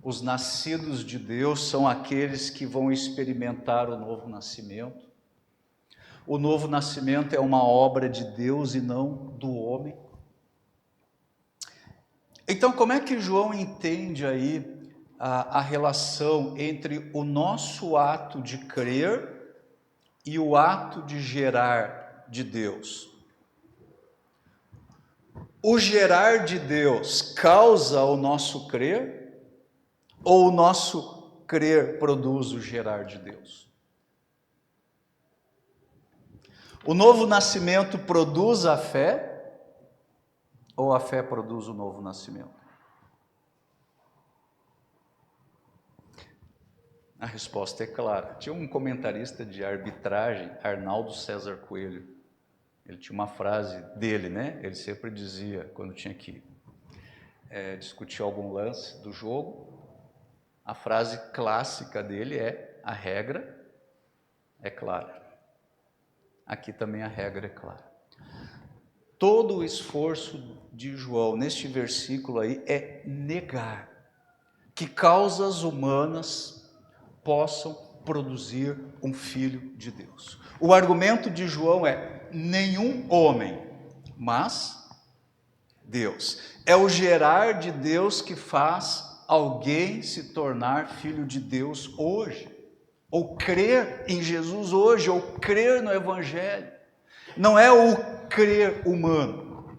Os nascidos de Deus são aqueles que vão experimentar o novo nascimento. O novo nascimento é uma obra de Deus e não do homem. Então, como é que João entende aí a relação entre o nosso ato de crer e o ato de gerar de Deus? O gerar de Deus causa o nosso crer ou o nosso crer produz o gerar de Deus? O novo nascimento produz a fé ou a fé produz o novo nascimento? A resposta é clara. Tinha um comentarista de arbitragem, Arnaldo César Coelho. Ele tinha uma frase dele, né? Ele sempre dizia, quando tinha que discutir algum lance do jogo, a frase clássica dele é: a regra é clara. Aqui também a regra é clara. Todo o esforço de João neste versículo aí é negar que causas humanas possam produzir um filho de Deus. O argumento de João é: nenhum homem, mas Deus. É o gerar de Deus que faz alguém se tornar filho de Deus hoje, ou crer em Jesus hoje, ou crer no Evangelho. Não é o crer humano.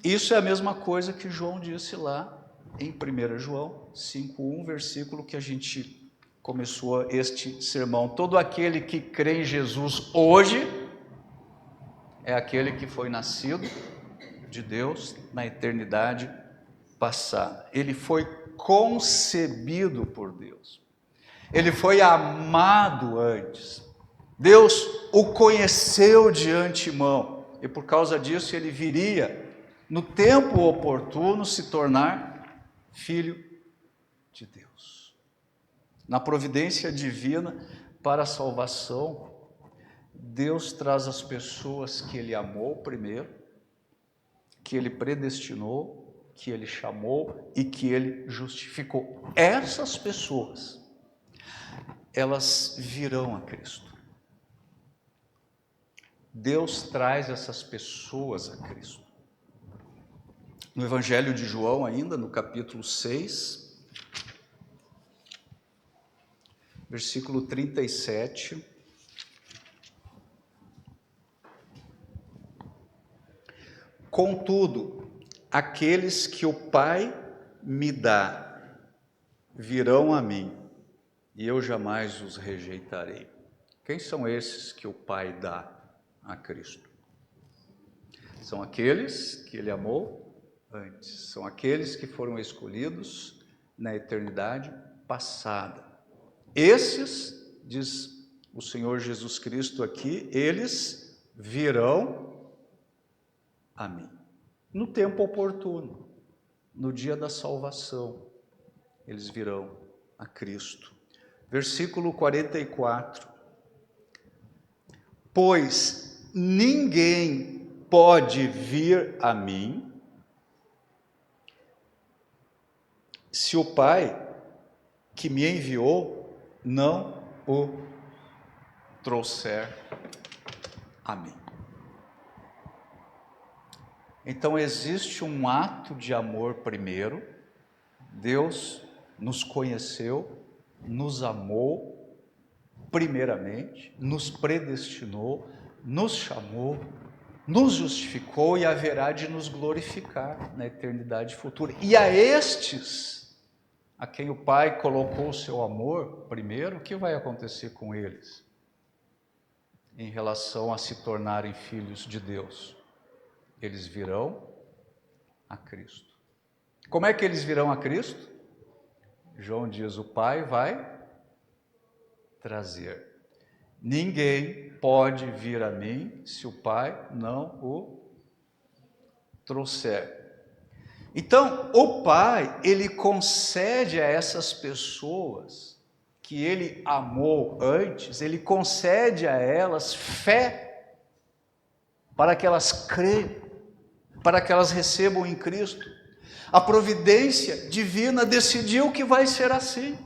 Isso é a mesma coisa que João disse lá em 1 João 5,1, versículo que a gente começou este sermão. Todo aquele que crê em Jesus hoje é aquele que foi nascido de Deus na eternidade passada. Ele foi concebido por Deus. Ele foi amado antes. Deus o conheceu de antemão e por causa disso ele viria no tempo oportuno se tornar filho de Deus. Na providência divina para a salvação, Deus traz as pessoas que ele amou primeiro, que ele predestinou, que ele chamou e que ele justificou. Essas pessoas, elas virão a Cristo. Deus traz essas pessoas a Cristo. No Evangelho de João, ainda, no capítulo 6, versículo 37. Contudo, aqueles que o Pai me dá virão a mim, e eu jamais os rejeitarei. Quem são esses que o Pai dá a Cristo? São aqueles que ele amou antes, são aqueles que foram escolhidos na eternidade passada. Esses, diz o Senhor Jesus Cristo aqui, eles virão a mim, no tempo oportuno, no dia da salvação, eles virão a Cristo. Versículo 44. Pois ninguém pode vir a mim se o Pai que me enviou não o trouxer a mim. Então existe um ato de amor primeiro. Deus nos conheceu, nos amou primeiramente, nos predestinou, nos chamou, nos justificou e haverá de nos glorificar na eternidade futura. E a estes, a quem o Pai colocou o seu amor primeiro, o que vai acontecer com eles em relação a se tornarem filhos de Deus? Eles virão a Cristo. Como é que eles virão a Cristo? João diz: o Pai vai trazer. Ninguém pode vir a mim se o Pai não o trouxer. Então, o Pai, ele concede a essas pessoas que ele amou antes, ele concede a elas fé para que elas creiam, para que elas recebam em Cristo. A providência divina decidiu que vai ser assim,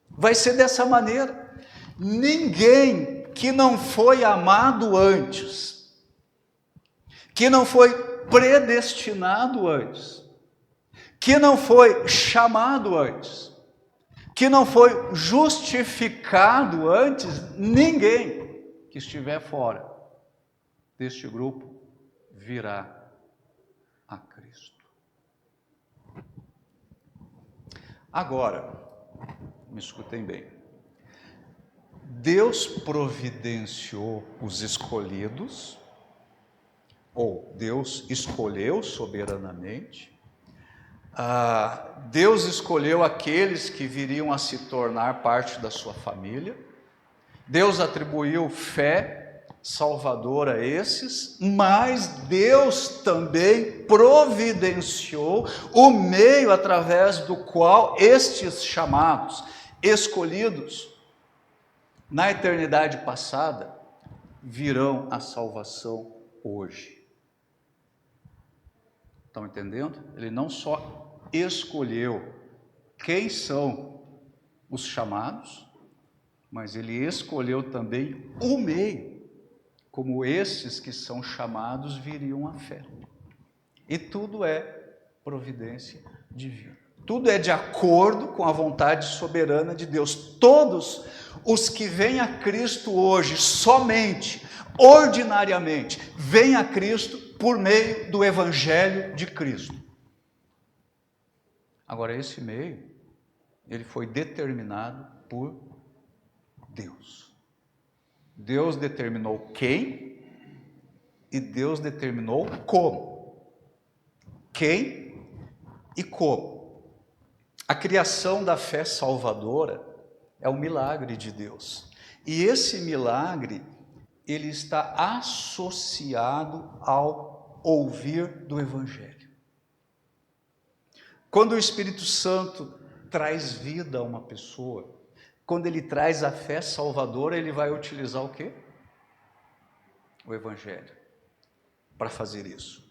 vai ser dessa maneira. Ninguém que não foi amado antes, que não foi predestinado antes, que não foi chamado antes, que não foi justificado antes, ninguém que estiver fora deste grupo virá a Cristo. Agora, me escutem bem. Deus providenciou os escolhidos, ou Deus escolheu soberanamente. Deus escolheu aqueles que viriam a se tornar parte da sua família. Deus atribuiu fé, salvador a esses, mas Deus também providenciou o meio através do qual estes chamados, escolhidos, na eternidade passada, virão a salvação hoje. Estão entendendo? Ele não só escolheu quem são os chamados, mas ele escolheu também o meio, como esses que são chamados viriam à fé. E tudo é providência divina. Tudo é de acordo com a vontade soberana de Deus. Todos os que vêm a Cristo hoje, somente, ordinariamente, vêm a Cristo por meio do Evangelho de Cristo. Agora, esse meio, ele foi determinado por Deus. Deus determinou quem e Deus determinou como. Quem e como. A criação da fé salvadora é um milagre de Deus. E esse milagre, ele está associado ao ouvir do Evangelho. Quando o Espírito Santo traz vida a uma pessoa, quando ele traz a fé salvadora, ele vai utilizar o quê? O Evangelho, para fazer isso.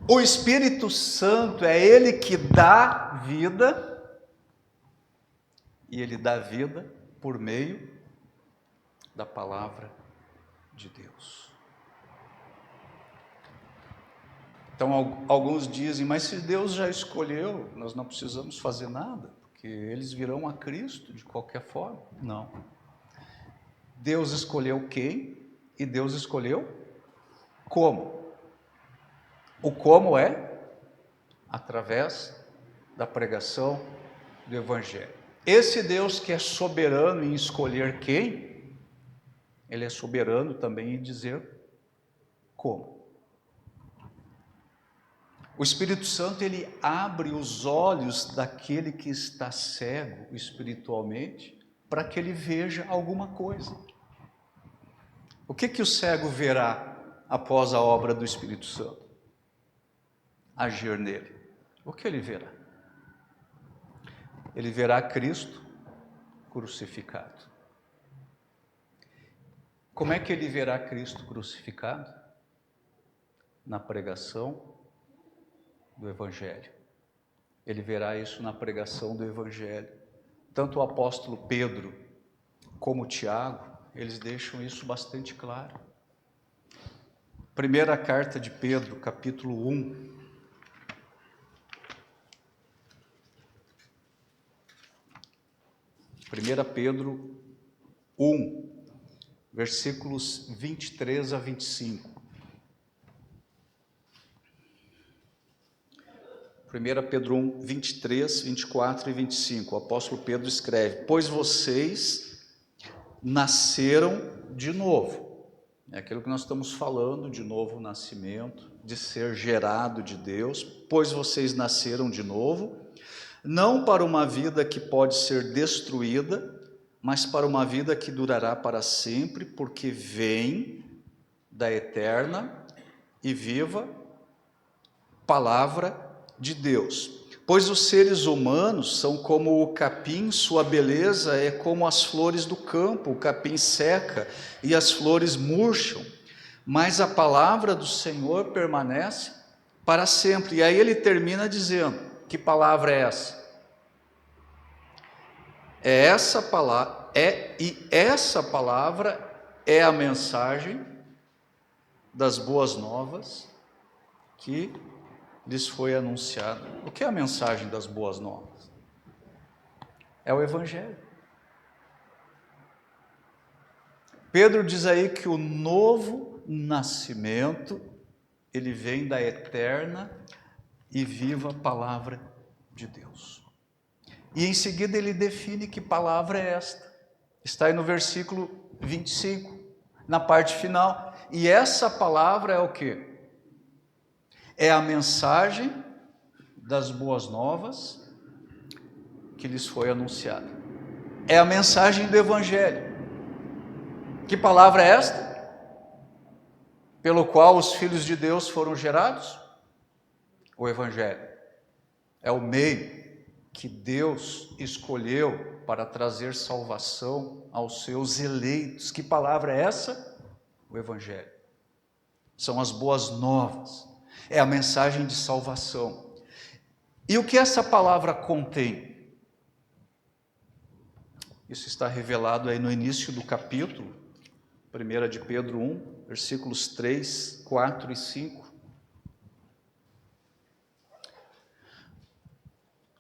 O Espírito Santo é ele que dá vida, e ele dá vida por meio da palavra de Deus. Então, alguns dizem, mas se Deus já escolheu, nós não precisamos fazer nada, porque eles virão a Cristo de qualquer forma. Não. Deus escolheu quem e Deus escolheu como. O como é através da pregação do Evangelho. Esse Deus que é soberano em escolher quem, ele é soberano também em dizer como. O Espírito Santo, ele abre os olhos daquele que está cego espiritualmente, para que ele veja alguma coisa. O que o cego verá após a obra do Espírito Santo agir nele? O que ele verá? Ele verá Cristo crucificado. Como é que ele verá Cristo crucificado? Na pregação do Evangelho. Ele verá isso na pregação do Evangelho. Tanto o apóstolo Pedro como Tiago, eles deixam isso bastante claro. Primeira carta de Pedro, capítulo 1. Primeira Pedro 1, versículos 23 a 25. 1 Pedro 1, 23, 24 e 25, o apóstolo Pedro escreve: pois vocês nasceram de novo. É aquilo que nós estamos falando, de novo nascimento, de ser gerado de Deus. Pois vocês nasceram de novo, não para uma vida que pode ser destruída, mas para uma vida que durará para sempre, porque vem da eterna e viva palavra de Deus. Pois os seres humanos são como o capim, sua beleza é como as flores do campo, o capim seca e as flores murcham, mas a palavra do Senhor permanece para sempre. E aí ele termina dizendo: que palavra é essa? Essa palavra é a mensagem das boas novas que lhes foi anunciada. O que é a mensagem das boas novas? É o Evangelho. Pedro diz aí que o novo nascimento, ele vem da eterna e viva palavra de Deus. E em seguida ele define que palavra é esta. Está aí no versículo 25, na parte final. E essa palavra é o quê? É a mensagem das boas novas que lhes foi anunciada. É a mensagem do Evangelho. Que palavra é esta? pelo qual os filhos de Deus foram gerados? O Evangelho. É o meio que Deus escolheu para trazer salvação aos seus eleitos. Que palavra é essa? O Evangelho. São as boas novas. É a mensagem de salvação. E o que essa palavra contém? Isso está revelado aí no início do capítulo, 1 de Pedro 1, versículos 3, 4 e 5.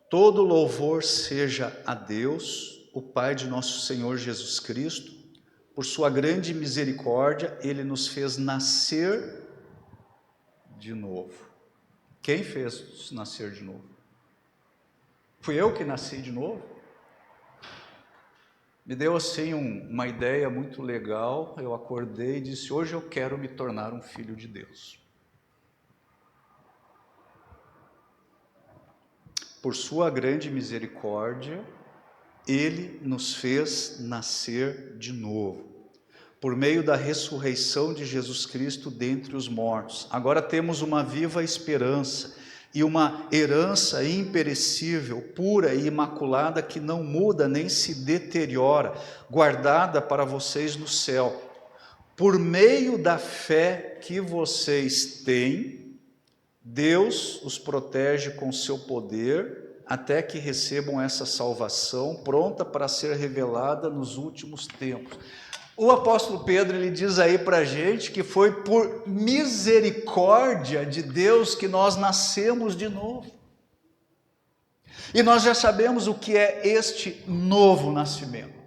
Todo louvor seja a Deus, o Pai de nosso Senhor Jesus Cristo. Por sua grande misericórdia, Ele nos fez nascer de novo. Quem fez nascer de novo? Fui eu que nasci de novo? Me deu assim uma ideia muito legal. Eu acordei e disse: hoje eu quero me tornar um filho de Deus. Por sua grande misericórdia, Ele nos fez nascer de novo, por meio da ressurreição de Jesus Cristo dentre os mortos. Agora temos uma viva esperança e uma herança imperecível, pura e imaculada, que não muda nem se deteriora, guardada para vocês no céu. Por meio da fé que vocês têm, Deus os protege com seu poder, até que recebam essa salvação, pronta para ser revelada nos últimos tempos. O apóstolo Pedro, ele diz aí para a gente que foi por misericórdia de Deus que nós nascemos de novo. E nós já sabemos o que é este novo nascimento.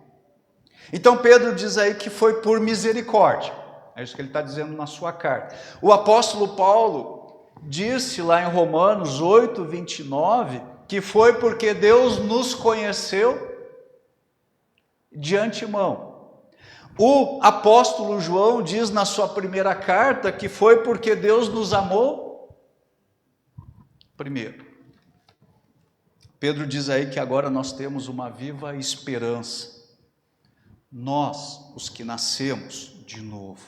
Então Pedro diz aí que foi por misericórdia. É isso que ele está dizendo na sua carta. O apóstolo Paulo disse lá em Romanos 8, 29, que foi porque Deus nos conheceu de antemão. O apóstolo João diz na sua primeira carta que foi porque Deus nos amou primeiro. Pedro diz aí que agora nós temos uma viva esperança. Nós, os que nascemos de novo.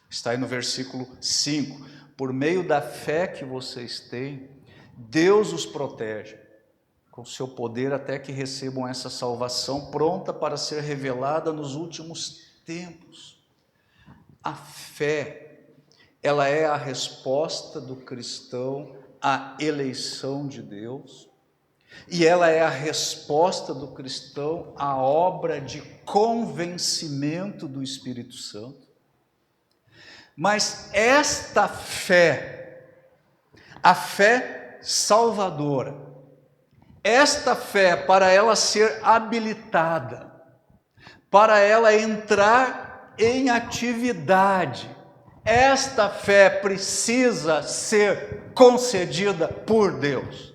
Está aí no versículo 5. Por meio da fé que vocês têm, Deus os protege com seu poder até que recebam essa salvação pronta para ser revelada nos últimos tempos. A fé, ela é a resposta do cristão à eleição de Deus, e ela é a resposta do cristão à obra de convencimento do Espírito Santo. Mas esta fé, a fé salvadora, esta fé, para ela ser habilitada, para ela entrar em atividade, esta fé precisa ser concedida por Deus.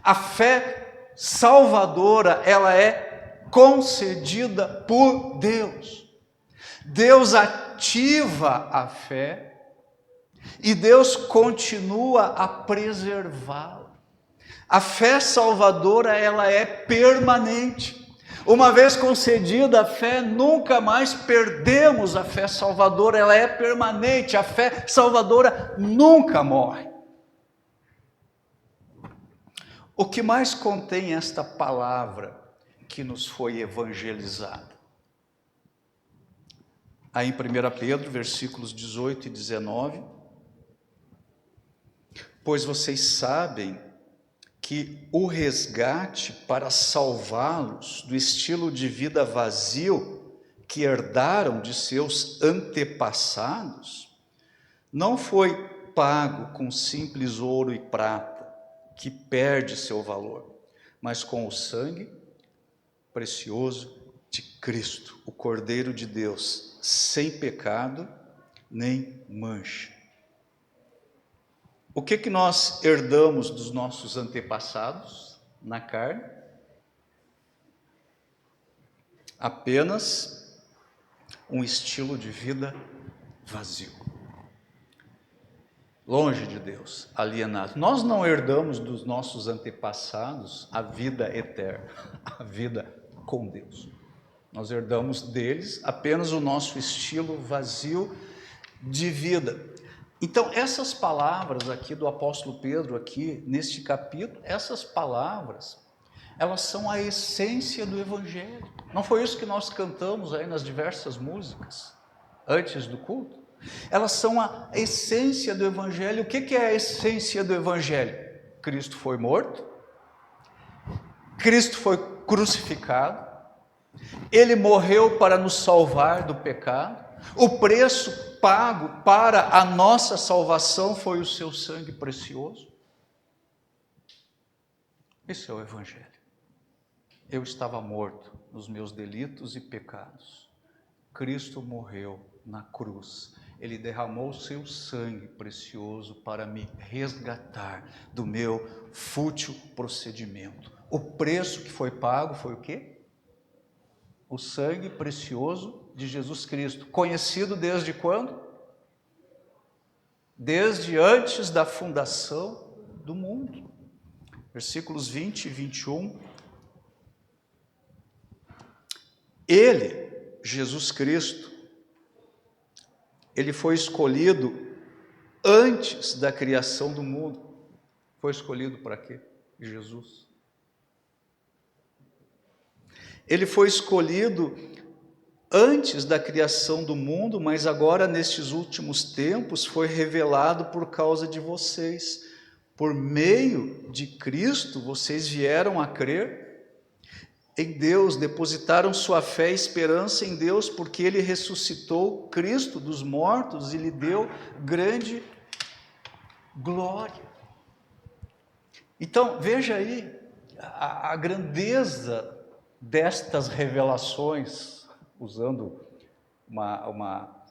A fé salvadora, ela é concedida por Deus. Deus ativa a fé e Deus continua a preservá-la. A fé salvadora, ela é permanente. Uma vez concedida a fé, nunca mais perdemos a fé salvadora, ela é permanente. A fé salvadora nunca morre. O que mais contém esta palavra que nos foi evangelizada? Aí em 1 Pedro, versículos 18 e 19. Pois vocês sabem que o resgate para salvá-los do estilo de vida vazio que herdaram de seus antepassados, não foi pago com simples ouro e prata, que perde seu valor, mas com o sangue precioso de Cristo, o Cordeiro de Deus, sem pecado nem mancha. O que nós herdamos dos nossos antepassados na carne? Apenas um estilo de vida vazio, longe de Deus, alienado. Nós não herdamos dos nossos antepassados a vida eterna, a vida com Deus. Nós herdamos deles apenas o nosso estilo vazio de vida. Então, essas palavras aqui do apóstolo Pedro, aqui neste capítulo, essas palavras, elas são a essência do Evangelho. Não foi isso que nós cantamos aí nas diversas músicas, antes do culto? Elas são a essência do Evangelho. O que é a essência do Evangelho? Cristo foi morto, Cristo foi crucificado, Ele morreu para nos salvar do pecado, o preço pago para a nossa salvação foi o seu sangue precioso. Esse é o Evangelho. Eu estava morto nos meus delitos e pecados. Cristo morreu na cruz. Ele derramou o seu sangue precioso para me resgatar do meu fútil procedimento. O preço que foi pago foi o quê? O sangue precioso de Jesus Cristo, conhecido desde quando? Desde antes da fundação do mundo. Versículos 20 e 21. Ele, Jesus Cristo, ele foi escolhido antes da criação do mundo. Foi escolhido para quê? Jesus. Ele foi escolhido antes da criação do mundo, mas agora, nestes últimos tempos, foi revelado por causa de vocês. Por meio de Cristo, vocês vieram a crer em Deus, depositaram sua fé e esperança em Deus, porque Ele ressuscitou Cristo dos mortos e lhe deu grande glória. Então, veja aí a grandeza destas revelações, usando uma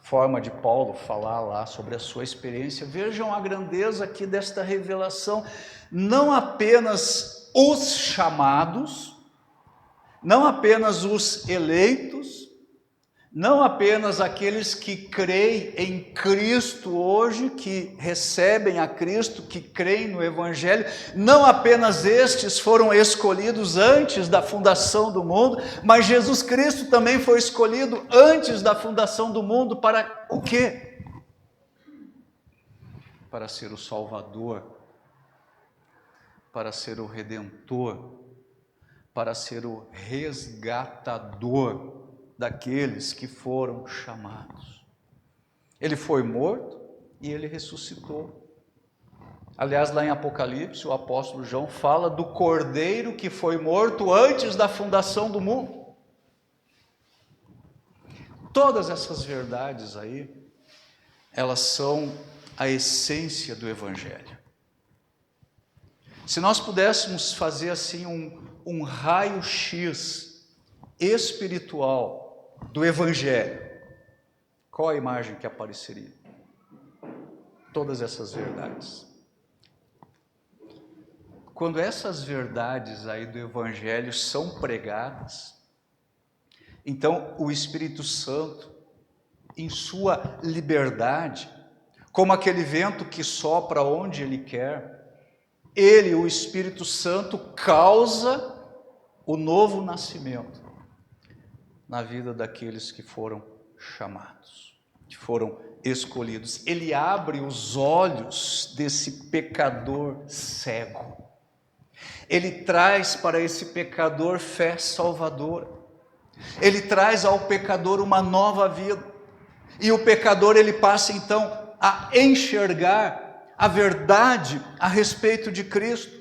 forma de Paulo falar lá sobre a sua experiência. Vejam a grandeza aqui desta revelação. Não apenas os chamados, não apenas os eleitos, não apenas aqueles que creem em Cristo hoje, que recebem a Cristo, que creem no Evangelho, não apenas estes foram escolhidos antes da fundação do mundo, mas Jesus Cristo também foi escolhido antes da fundação do mundo para o quê? Para ser o Salvador, para ser o Redentor, para ser o resgatador daqueles que foram chamados. Ele foi morto e ele ressuscitou. Aliás, lá em Apocalipse, o apóstolo João fala do Cordeiro que foi morto antes da fundação do mundo. Todas essas verdades aí, elas são a essência do Evangelho. Se nós pudéssemos fazer assim um raio-x espiritual do Evangelho, qual a imagem que apareceria? Todas essas verdades. Quando essas verdades aí do Evangelho são pregadas, então o Espírito Santo, em sua liberdade, como aquele vento que sopra onde ele quer, ele, o Espírito Santo, causa o novo nascimento na vida daqueles que foram chamados, que foram escolhidos. Ele abre os olhos desse pecador cego. Ele traz para esse pecador fé salvadora. Ele traz ao pecador uma nova vida. E o pecador, ele passa então a enxergar a verdade a respeito de Cristo.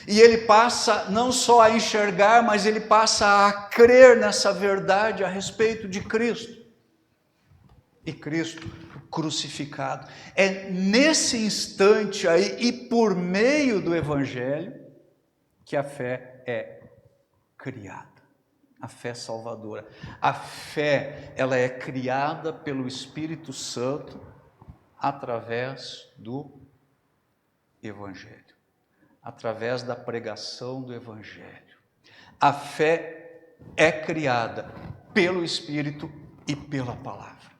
E ele passa não só a enxergar, mas ele passa a crer nessa verdade a respeito de Cristo. E Cristo crucificado. É nesse instante aí, e por meio do Evangelho, que a fé é criada. A fé salvadora. A fé, ela é criada pelo Espírito Santo através do Evangelho. Através da pregação do Evangelho. A fé é criada pelo Espírito e pela palavra.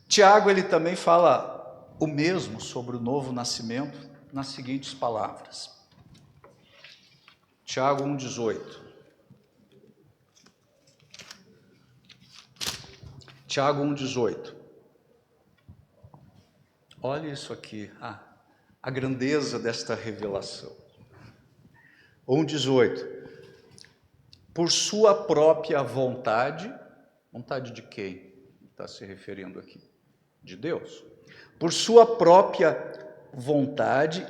Tiago, ele também fala o mesmo sobre o novo nascimento nas seguintes palavras. Tiago 1,18. Tiago 1,18. Olha isso aqui, a grandeza desta revelação. 1,18. Por sua própria vontade, vontade de quem está se referindo aqui? De Deus. Por sua própria vontade,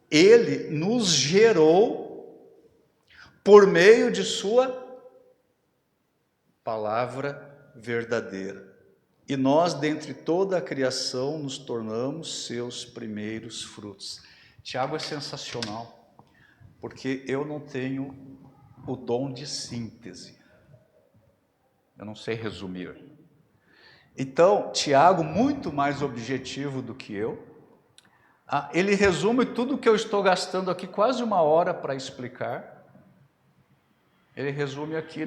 Ele nos gerou por meio de sua palavra verdadeira. E nós, dentre toda a criação, nos tornamos seus primeiros frutos. Tiago é sensacional, porque eu não tenho o dom de síntese. Eu não sei resumir. Então, Tiago, muito mais objetivo do que eu, ele resume tudo o que eu estou gastando aqui, quase 1 hora para explicar. Ele resume aqui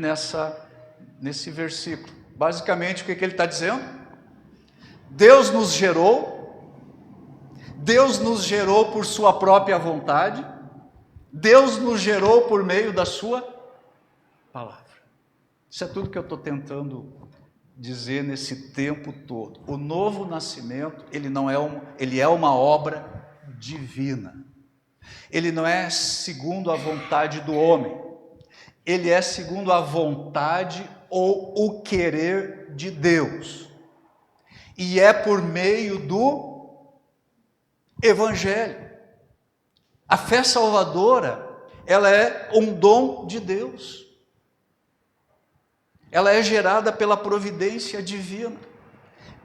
nesse versículo. Basicamente, o que ele está dizendo? Deus nos gerou por sua própria vontade, Deus nos gerou por meio da sua palavra. Isso é tudo que eu estou tentando dizer nesse tempo todo. O novo nascimento, ele é uma obra divina. Ele não é segundo a vontade do homem, ele é segundo a vontade ou o querer de Deus. E é por meio do Evangelho. A fé salvadora, ela é um dom de Deus. Ela é gerada pela providência divina.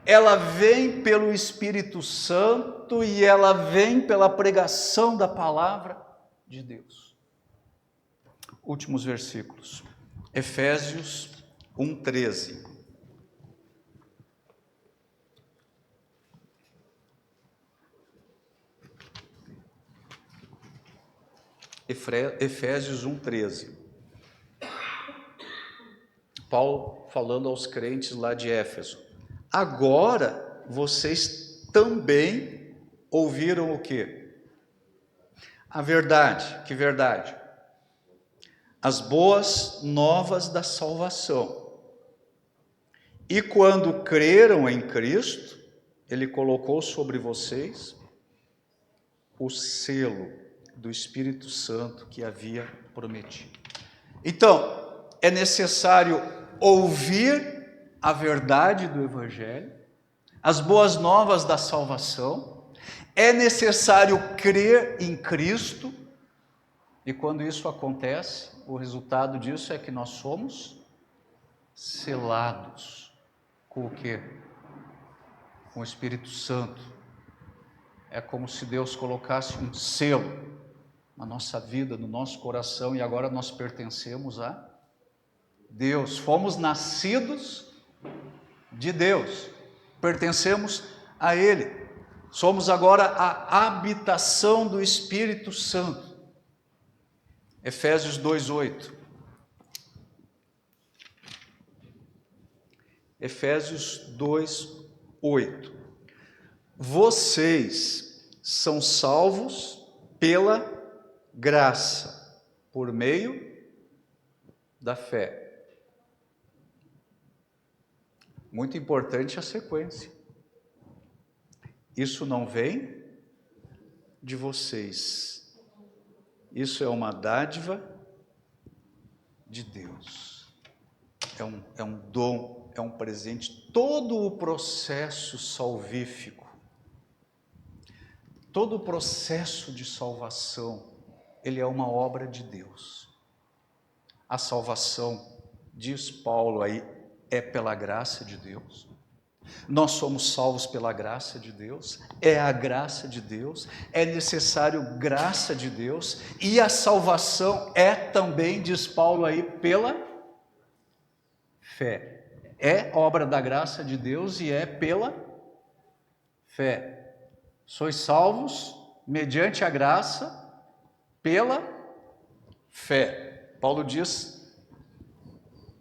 Ela vem pelo Espírito Santo e ela vem pela pregação da palavra de Deus. Últimos versículos. Efésios 1:13. Efésios 1:13. Paulo falando aos crentes lá de Éfeso. Agora vocês também ouviram o quê? A verdade. Que verdade? As boas novas da salvação. E quando creram em Cristo, Ele colocou sobre vocês o selo do Espírito Santo que havia prometido. Então, é necessário ouvir a verdade do Evangelho, as boas novas da salvação, é necessário crer em Cristo, e quando isso acontece, o resultado disso é que nós somos selados com o quê? Com o Espírito Santo. É como se Deus colocasse um selo na nossa vida, no nosso coração, e agora nós pertencemos a Deus. Fomos nascidos de Deus, pertencemos a Ele. Somos agora a habitação do Espírito Santo. Efésios 2:8. Efésios 2:8. Vocês são salvos pela graça, por meio da fé. Muito importante a sequência. Isso não vem de vocês. Isso é uma dádiva de Deus. É um dom, é um presente. Todo o processo salvífico, todo o processo de salvação, ele é uma obra de Deus. A salvação, diz Paulo aí, é pela graça de Deus. Nós somos salvos pela graça de Deus, é a graça de Deus, é necessário graça de Deus, e a salvação é também, diz Paulo aí, pela fé. É obra da graça de Deus e é pela fé. Sois salvos mediante a graça, pela fé. Paulo diz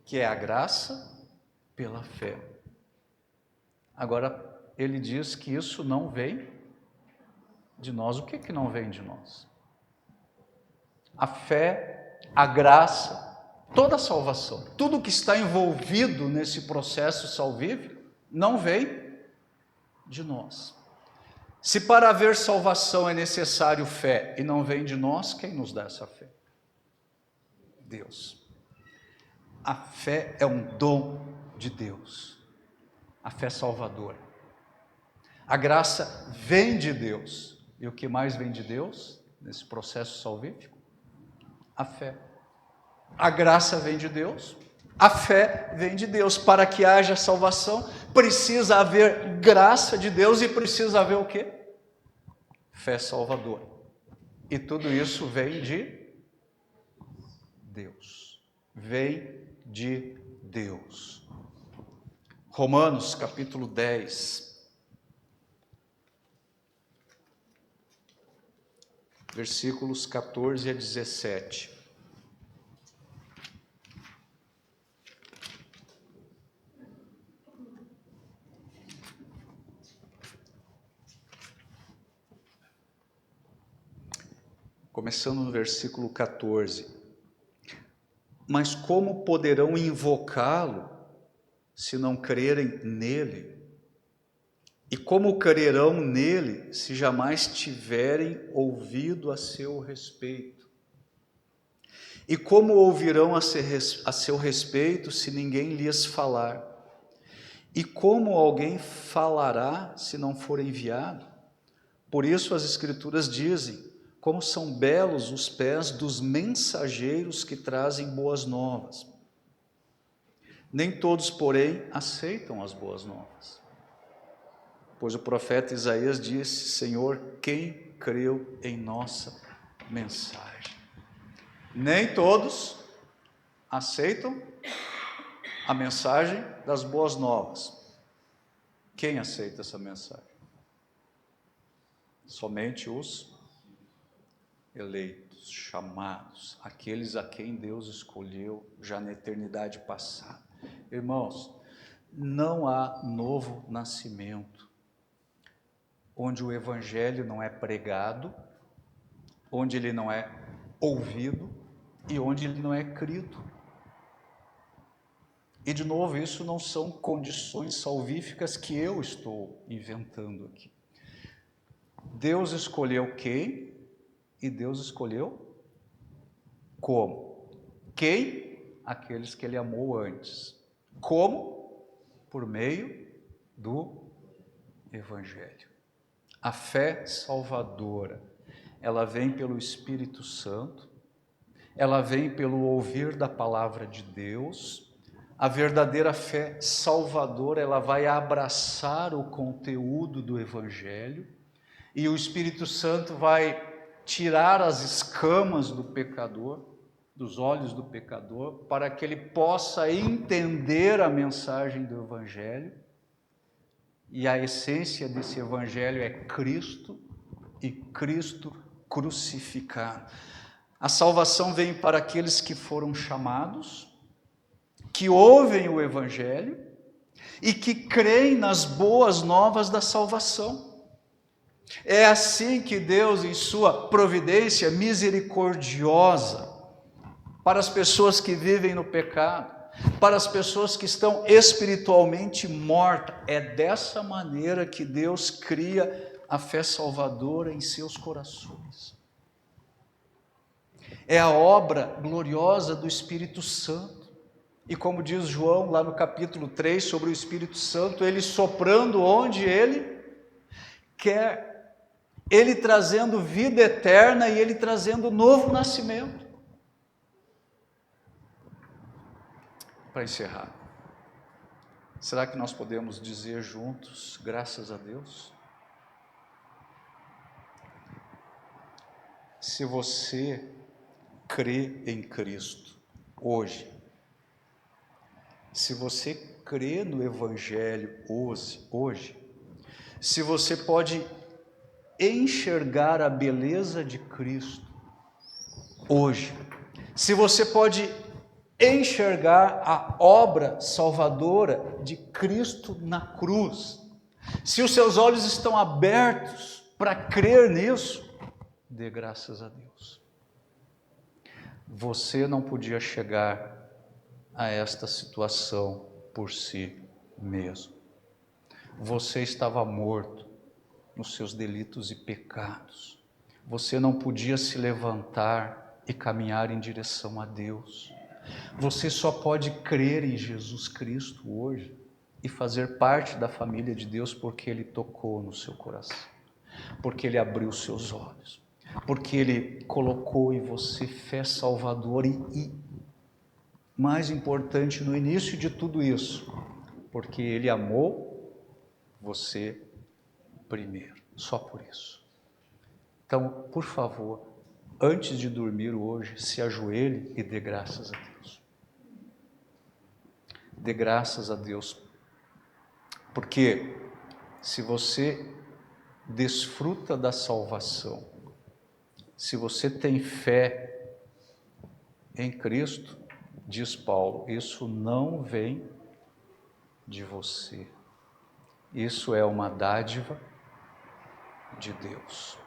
que é a graça pela fé. Agora, ele diz que isso não vem de nós. O que não vem de nós? A fé, a graça, toda a salvação, tudo que está envolvido nesse processo salvífico, não vem de nós. Se para haver salvação é necessário fé e não vem de nós, quem nos dá essa fé? Deus. A fé é um dom de Deus. A fé salvadora. A graça vem de Deus. E o que mais vem de Deus nesse processo salvífico? A fé. A graça vem de Deus. A fé vem de Deus. Para que haja salvação, precisa haver graça de Deus e precisa haver o quê? Fé salvadora. E tudo isso vem de Deus. Vem de Deus. Romanos capítulo 10, versículos 14 a 17. Começando no versículo 14. Mas como poderão invocá-lo se não crerem nele? E como crerão nele se jamais tiverem ouvido a seu respeito? E como ouvirão a seu respeito se ninguém lhes falar? E como alguém falará se não for enviado? Por isso as Escrituras dizem: como são belos os pés dos mensageiros que trazem boas novas. Nem todos, porém, aceitam as boas novas. Pois o profeta Isaías disse: Senhor, quem creu em nossa mensagem? Nem todos aceitam a mensagem das boas novas. Quem aceita essa mensagem? Somente os eleitos, chamados, aqueles a quem Deus escolheu já na eternidade passada. Irmãos, não há novo nascimento onde o evangelho não é pregado, onde ele não é ouvido e onde ele não é crido. E de novo, isso não são condições salvíficas que eu estou inventando aqui. Deus escolheu quem? E Deus escolheu como? Quem? Aqueles que Ele amou antes. Como? Por meio do Evangelho. A fé salvadora, ela vem pelo Espírito Santo, ela vem pelo ouvir da palavra de Deus. A verdadeira fé salvadora, ela vai abraçar o conteúdo do Evangelho e o Espírito Santo vai tirar as escamas do pecador, dos olhos do pecador, para que ele possa entender a mensagem do Evangelho. E a essência desse Evangelho é Cristo e Cristo crucificado. A salvação vem para aqueles que foram chamados, que ouvem o Evangelho e que creem nas boas novas da salvação. É assim que Deus, em sua providência misericordiosa, para as pessoas que vivem no pecado, para as pessoas que estão espiritualmente mortas, é dessa maneira que Deus cria a fé salvadora em seus corações. É a obra gloriosa do Espírito Santo. E como diz João lá no capítulo 3 sobre o Espírito Santo, ele soprando onde ele quer, ele trazendo vida eterna e ele trazendo novo nascimento. Para encerrar, será que nós podemos dizer juntos, graças a Deus? Se você crê em Cristo hoje, se você crê no Evangelho hoje, se você pode enxergar a beleza de Cristo hoje, se você pode enxergar a obra salvadora de Cristo na cruz, se os seus olhos estão abertos para crer nisso, dê graças a Deus. Você não podia chegar a esta situação por si mesmo. Você estava morto nos seus delitos e pecados. Você não podia se levantar e caminhar em direção a Deus. Você só pode crer em Jesus Cristo hoje e fazer parte da família de Deus porque Ele tocou no seu coração, porque Ele abriu os seus olhos, porque Ele colocou em você fé salvadora e mais importante no início de tudo isso, porque Ele amou você primeiro, só por isso. Então, por favor, antes de dormir hoje, se ajoelhe e dê graças a Deus. Dê graças a Deus, porque se você desfruta da salvação, se você tem fé em Cristo, diz Paulo, isso não vem de você, isso é uma dádiva de Deus.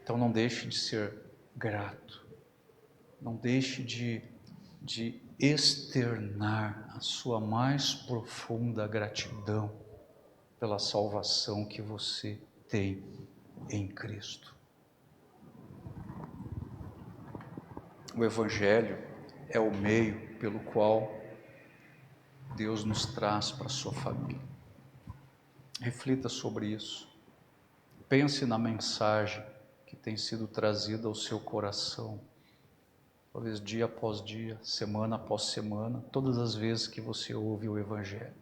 Então não deixe de ser grato, não deixe de externar a sua mais profunda gratidão pela salvação que você tem em Cristo. O Evangelho é o meio pelo qual Deus nos traz para a sua família. Reflita sobre isso. Pense na mensagem que tem sido trazida ao seu coração, talvez dia após dia, semana após semana, todas as vezes que você ouve o Evangelho.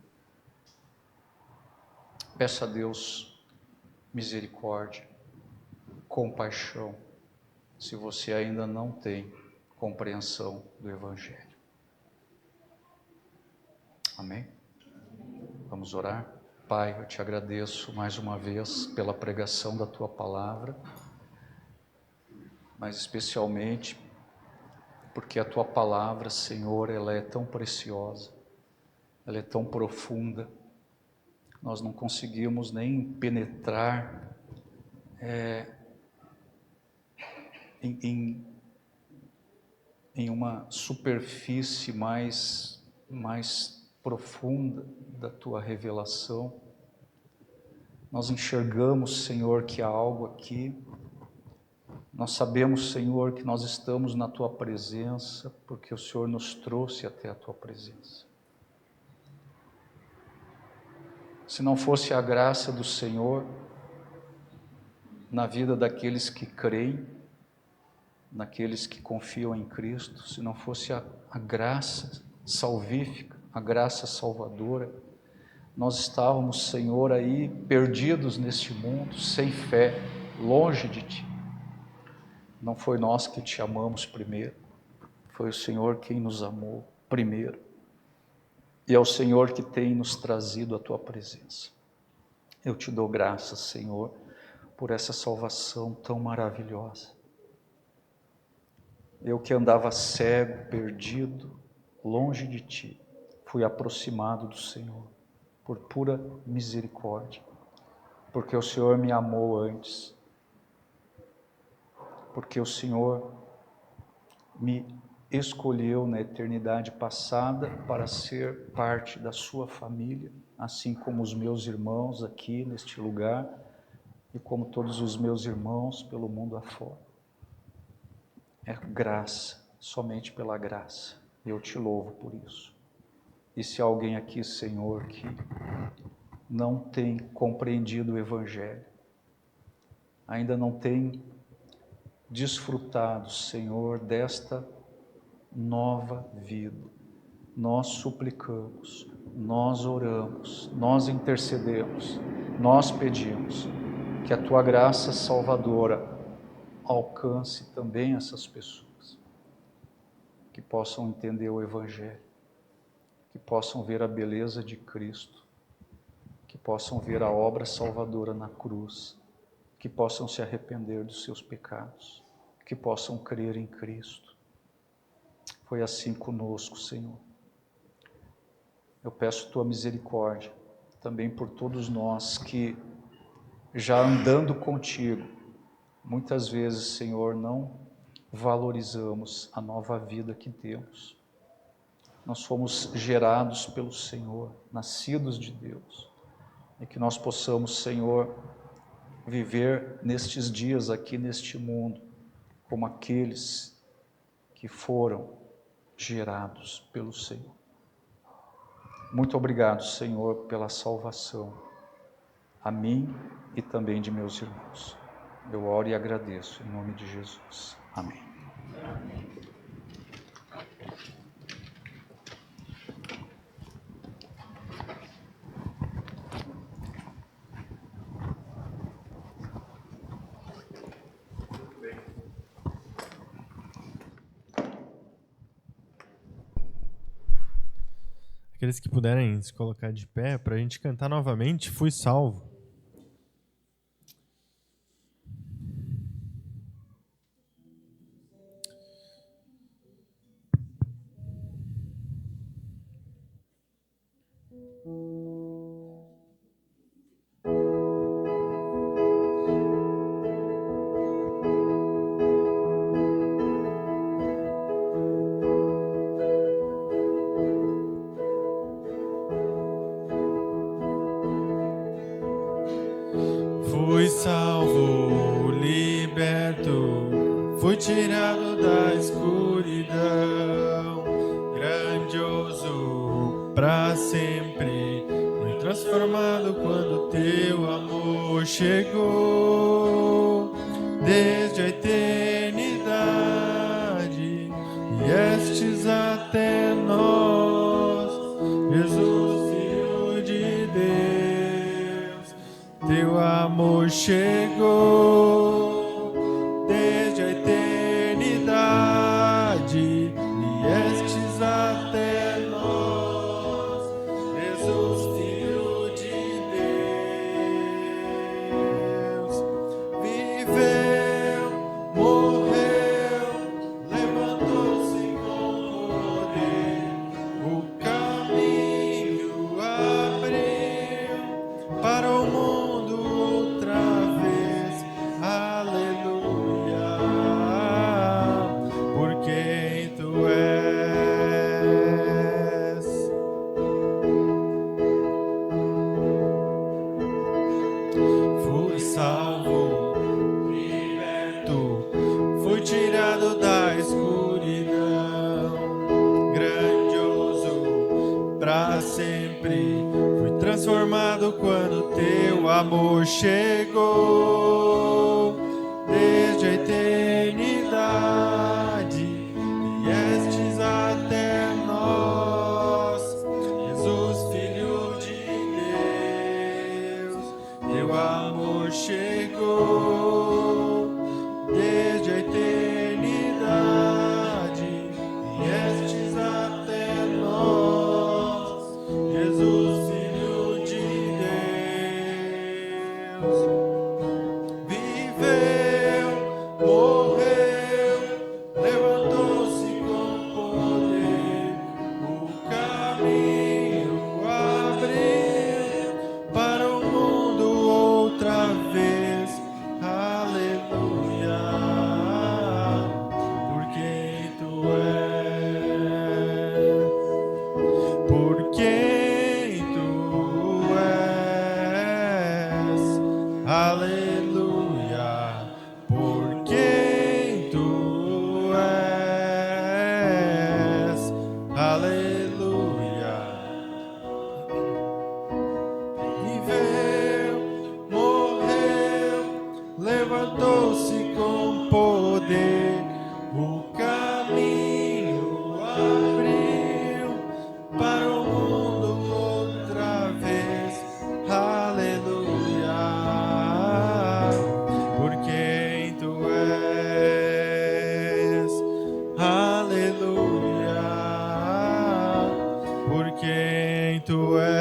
Peça a Deus misericórdia, compaixão, se você ainda não tem compreensão do Evangelho. Amém? Vamos orar? Pai, eu te agradeço mais uma vez pela pregação da Tua Palavra, mas especialmente porque a Tua Palavra, Senhor, ela é tão preciosa, ela é tão profunda, nós não conseguimos nem penetrar em uma superfície mais profunda da Tua revelação. Nós enxergamos, Senhor, que há algo aqui. Nós sabemos, Senhor, que nós estamos na Tua presença, porque o Senhor nos trouxe até a Tua presença. Se não fosse a graça do Senhor na vida daqueles que creem, naqueles que confiam em Cristo, se não fosse a graça salvífica, a graça salvadora, nós estávamos, Senhor, aí perdidos neste mundo, sem fé, longe de Ti. Não foi nós que Te amamos primeiro, foi o Senhor quem nos amou primeiro. E é o Senhor que tem nos trazido a Tua presença. Eu Te dou graças, Senhor, por essa salvação tão maravilhosa. Eu que andava cego, perdido, longe de Ti, fui aproximado do Senhor, por pura misericórdia, porque o Senhor me amou antes, porque o Senhor me escolheu na eternidade passada para ser parte da Sua família, assim como os meus irmãos aqui neste lugar e como todos os meus irmãos pelo mundo afora. É graça, somente pela graça. Eu Te louvo por isso. E se há alguém aqui, Senhor, que não tem compreendido o Evangelho, ainda não tem desfrutado, Senhor, desta nova vida, nós suplicamos, nós oramos, nós intercedemos, nós pedimos que a Tua graça salvadora alcance também essas pessoas, que possam entender o Evangelho, que possam ver a beleza de Cristo, que possam ver a obra salvadora na cruz, que possam se arrepender dos seus pecados, que possam crer em Cristo. Foi assim conosco, Senhor. Eu peço Tua misericórdia também por todos nós que, já andando contigo, muitas vezes, Senhor, não valorizamos a nova vida que temos. Nós fomos gerados pelo Senhor, nascidos de Deus, e que nós possamos, Senhor, viver nestes dias aqui neste mundo como aqueles que foram gerados pelo Senhor. Muito obrigado, Senhor, pela salvação, a mim e também de meus irmãos. Eu oro e agradeço, em nome de Jesus. Amém. Aqueles que puderem se colocar de pé para a gente cantar novamente, Fui Salvo. Fui salvo, liberto, fui tirado da escuridão, grandioso pra sempre, fui transformado quando teu amor chegou, desde a eternidade, viestes até nós, Jesus, Filho de Deus. Teu amor chegou desde a eternidade, viestes até nós, Jesus, Filho de Deus. Viveu, morreu, levantou-se com poder, o caminho abriu para o mundo outra vez, aleluia, por quem tu és. Fui salvo, liberto, fui tirado da escuridão, grandioso pra sempre, fui transformado quando teu amor chegou, desde a eternidade, viestes até nós, Jesus, Filho de Deus, teu amor chegou, desde a eternidade, viestes até nós, Jesus, Filho de Deus. Viveu, morreu, levantou-se com poder, o caminho abriu para o mundo outra vez, aleluia, por quem tu és, por quem tu és, aleluia, por quem tu és, aleluia. Viveu, morreu, levantou-se com poder, o caminho abriu para o mundo outra vez, aleluia, por quem tu és, aleluia, por quem tu és.